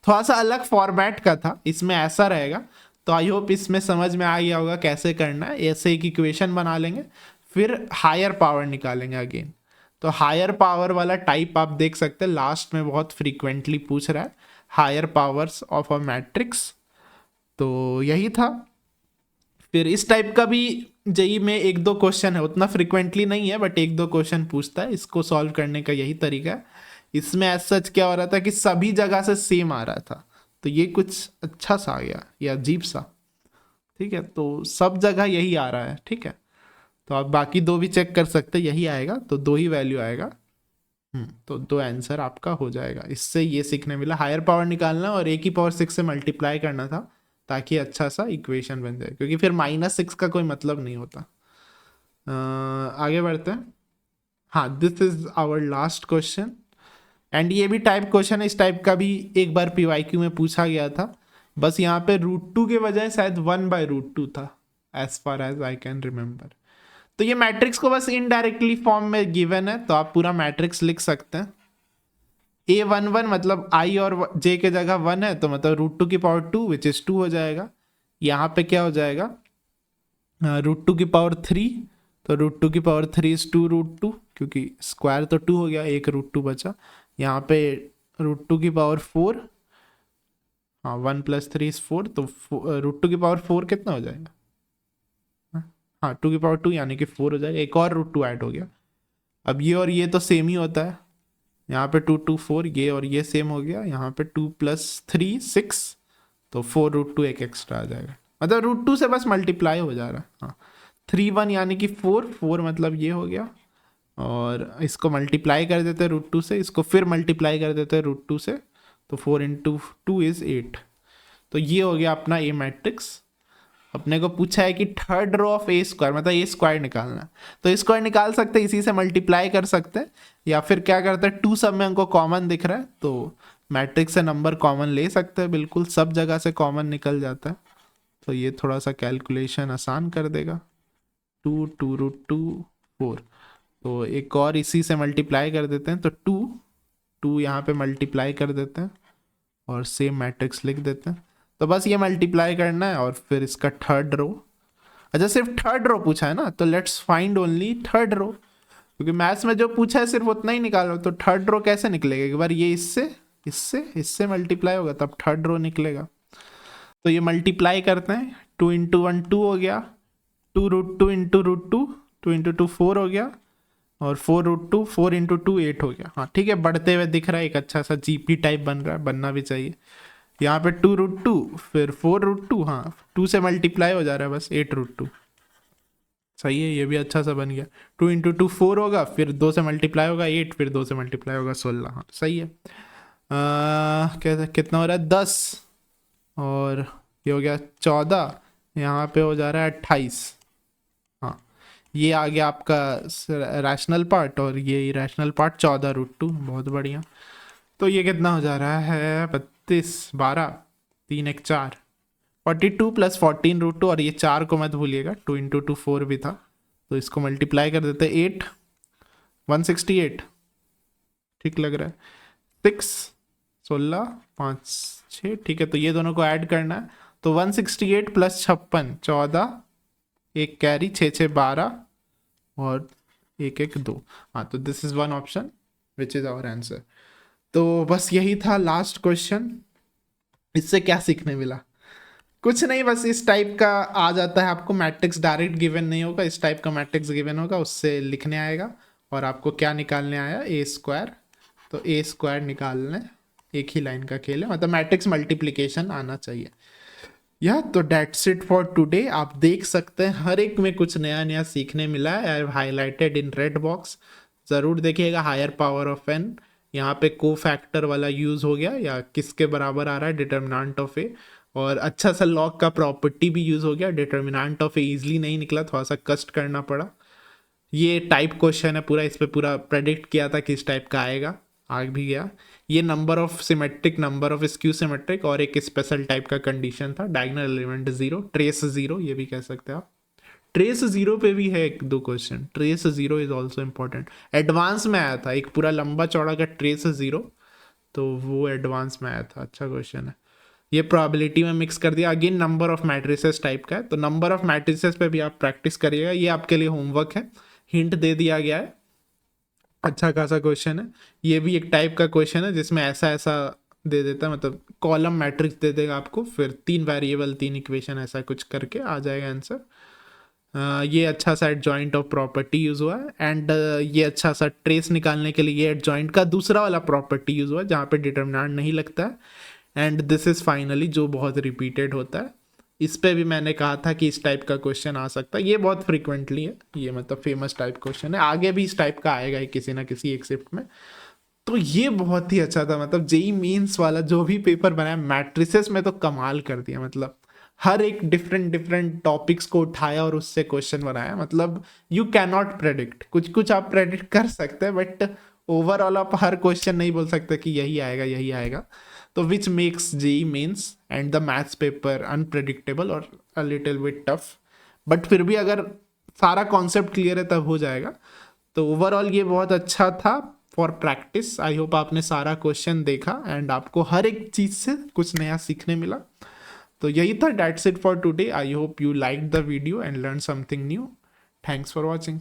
S1: थोड़ा सा अलग फॉर्मेट का था, इसमें ऐसा रहेगा। तो आई होप इसमें समझ में आ गया होगा कैसे करना है। ऐसे एक इक्वेशन बना लेंगे, फिर हायर पावर निकालेंगे अगेन। तो हायर पावर वाला टाइप आप देख सकते हैं, लास्ट में बहुत फ्रीक्वेंटली पूछ रहा है, higher powers of a matrix. तो यही था। फिर इस टाइप का भी जेई में 1-2 क्वेश्चन है, उतना फ्रिक्वेंटली नहीं है बट 1-2 क्वेश्चन पूछता है। इसको सॉल्व करने का यही तरीका है। इसमें एज सच क्या हो रहा था कि सभी जगह से सेम आ रहा था, तो ये कुछ अच्छा सा आ गया या अजीब सा। ठीक है, तो सब जगह यही आ रहा है। ठीक है, तो आप बाकी 2 भी चेक कर सकते हैं, यही आएगा तो 2 ही वैल्यू आएगा। तो 2 आंसर आपका हो जाएगा। इससे ये सीखने मिला, हायर पावर निकालना और a⁻6 से मल्टीप्लाई करना था ताकि अच्छा सा इक्वेशन बन जाए, क्योंकि फिर -6 का कोई मतलब नहीं होता। आगे बढ़ते हैं। हाँ, this is our last question, and ये भी टाइप क्वेश्चन है। इस टाइप का भी एक बार PYQ में पूछा गया था, बस यहाँ पे √2 के बजाय शायद 1/√2 था, as far as I can remember. तो ये मैट्रिक्स को बस इनडायरेक्टली फॉर्म में गिवन है, तो आप पूरा मैट्रिक्स लिख सकते हैं। A11 मतलब i और j के जगह 1 है, तो मतलब √2 विच इज 2 हो जाएगा। यहाँ पे क्या हो जाएगा? √2 तो √2 इज 2√2, क्योंकि स्क्वायर तो 2 हो गया, एक √2 बचा। यहाँ पे √2 हाँ, 1 + 3 इज 4, तो √2 कितना हो जाएगा? हाँ, 2 यानी कि 4 हो जाएगा, एक और √2 ऐड हो गया। अब ये और ये तो सेम ही होता है, यहाँ पे 2 2 4, ये और ये सेम हो गया। यहाँ पे 2 + 3 6, तो 4√2 एक एक्स्ट्रा आ जाएगा, मतलब √2 से बस मल्टीप्लाई हो जा रहा है। हाँ, 3 1 यानी कि 4 मतलब ये हो गया, और इसको मल्टीप्लाई कर देते हैं √2 से, इसको फिर मल्टीप्लाई कर देते हैं √2 से, तो 4 × 2 इज 8। तो ये हो गया अपना ए मैट्रिक्स। अपने को पूछा है कि थर्ड रो ऑफ A², मतलब A² निकालना है, तो A² निकाल सकते हैं, इसी से मल्टीप्लाई कर सकते हैं, या फिर क्या करते हैं, 2 सब में हमको कॉमन दिख रहा है तो मैट्रिक्स से नंबर कॉमन ले सकते हैं, बिल्कुल सब जगह से कॉमन निकल जाता है। तो ये थोड़ा सा कैलकुलेशन आसान कर देगा। 2 2√2 4, तो एक और इसी से मल्टीप्लाई कर देते हैं, तो 2 यहाँ पे मल्टीप्लाई कर देते हैं और सेम मैट्रिक्स लिख देते हैं। तो बस ये मल्टीप्लाई करना है और फिर इसका थर्ड रो। अच्छा, सिर्फ थर्ड रो पूछा है ना, तो let's find only third row, क्योंकि मैथ्स में जो पूछा है सिर्फ उतना ही निकालो, तो थर्ड रो कैसे निकलेगा? एक बार ये इससे मल्टीप्लाई होगा तब थर्ड रो निकलेगा। तो ये मल्टीप्लाई करते हैं, 2 × 1 2 हो गया, 2√2 × √2, 2 × 2 4 हो गया, और 4√2 4 × 2 8 हो गया। हाँ ठीक है, बढ़ते हुए दिख रहा है, एक अच्छा सा GP टाइप बन रहा है, बनना भी चाहिए। यहाँ पे 2√2 फिर 4√2, हाँ 2 से मल्टीप्लाई हो जा रहा है बस, 8√2। सही है, ये भी अच्छा सा बन गया। 2 × 2 4 होगा, फिर 2 से मल्टीप्लाई होगा 8, फिर 2 से मल्टीप्लाई होगा 16। हाँ सही है। कैसे कितना हो रहा है? 10, और ये हो गया 14, यहाँ पे हो जा रहा है 28। हाँ, ये आ गया आपका रैशनल पार्ट, और ये इरेशनल पार्ट 14√2। बहुत बढ़िया। तो ये कितना हो जा रहा है? 32 12 3 1 4, 42 + 14√2, और ये 4 को मत भूलिएगा, 2 × 2 4 भी था, तो इसको मल्टीप्लाई कर देते हैं 8 168। ठीक लग रहा है? 6 16 5 6, ठीक है, तो ये दोनों को ऐड करना है, तो 168 + 56 14, एक कैरी 6 6 12, और 1 1 2। हाँ, तो this is one option which is our answer. तो बस यही था लास्ट क्वेश्चन। इससे क्या सीखने मिला? कुछ नहीं, बस इस टाइप का आ जाता है आपको। मैट्रिक्स डायरेक्ट गिवन नहीं होगा, इस टाइप का मैट्रिक्स गिवन होगा, उससे लिखने आएगा और आपको क्या निकालने आया, ए स्क्वायर। तो ए स्क्वायर निकालने, एक ही लाइन का खेल है, मतलब मैट्रिक्स मल्टीप्लिकेशन आना चाहिए। या तो डेट्स इट फॉर टुडे। आप देख सकते हैं हर एक में कुछ नया नया सीखने मिला है। I have highlighted in red box, ज़रूर देखिएगा। हायर पावर ऑफ एन, यहाँ पे को फैक्टर वाला यूज़ हो गया, या किसके बराबर आ रहा है, डिटर्मिनेंट ऑफ ए। और अच्छा सा लॉग का प्रॉपर्टी भी यूज़ हो गया। डिटर्मिनेंट ऑफ ए ईजिली नहीं निकला, थोड़ा सा कष्ट करना पड़ा। ये टाइप क्वेश्चन है पूरा, इस पे पूरा प्रेडिक्ट किया था किस टाइप का आएगा, आ भी गया। ये number of symmetric, number of skew symmetric, और एक स्पेशल टाइप का कंडीशन था, diagonal element zero, trace zero, ये भी कह सकते हैं आप। ट्रेस जीरो पे भी है एक दो question, trace zero is also important. Advance में आया था एक पूरा लंबा चौड़ा का ट्रेस जीरो, तो वो एडवांस में आया था, अच्छा क्वेश्चन है। ये प्रोबेबिलिटी में मिक्स कर दिया। Again number of matrices type का है, तो नंबर ऑफ मैट्रिसेस पे भी आप प्रैक्टिस करिएगा, ये आपके लिए होमवर्क है। हिंट दे दिया गया है, अच्छा खासा क्वेश्चन है। ये भी एक टाइप का क्वेश्चन है जिसमें ऐसा ऐसा दे देता है, मतलब कॉलम मैट्रिक्स दे देगा आपको, फिर 3 वेरिएबल 3 इक्वेशन ऐसा कुछ करके आ जाएगा आंसर। ये अच्छा सा एडजॉइंट ऑफ प्रॉपर्टी यूज़ हुआ है। एंड ये अच्छा सा ट्रेस निकालने के लिए ये एडजॉइंट का दूसरा वाला प्रॉपर्टी यूज़ हुआ है, जहाँ पे डिटर्मिनेंट नहीं लगता है। एंड दिस इज़ फाइनली, जो बहुत रिपीटेड होता है। इस पे भी मैंने कहा था कि इस टाइप का क्वेश्चन आ सकता है, ये बहुत फ्रिक्वेंटली है, ये मतलब फेमस टाइप क्वेश्चन है। आगे भी इस टाइप का आएगा ही किसी ना किसी एक शिफ्ट में। तो ये बहुत ही अच्छा था, मतलब जेई मेंस वाला जो भी पेपर बनाया, मैट्रिसेस में तो कमाल कर दिया। मतलब हर एक डिफरेंट डिफरेंट टॉपिक्स को उठाया और उससे क्वेश्चन बनाया। मतलब यू कैन नॉट प्रेडिक्ट, कुछ कुछ आप प्रेडिक्ट कर सकते हैं, बट ओवरऑल आप हर क्वेश्चन नहीं बोल सकते कि यही आएगा यही आएगा। तो which makes JEE Mains and the maths paper unpredictable और a little bit tough. But फिर भी अगर सारा कॉन्सेप्ट क्लियर है तब हो जाएगा। तो ओवरऑल ये बहुत अच्छा था फॉर प्रैक्टिस। आई होप आपने सारा क्वेश्चन देखा एंड आपको हर एक चीज़ से कुछ नया सीखने मिला। तो यही था, that's it for today. I hope you like the video and learn something new. Thanks for watching.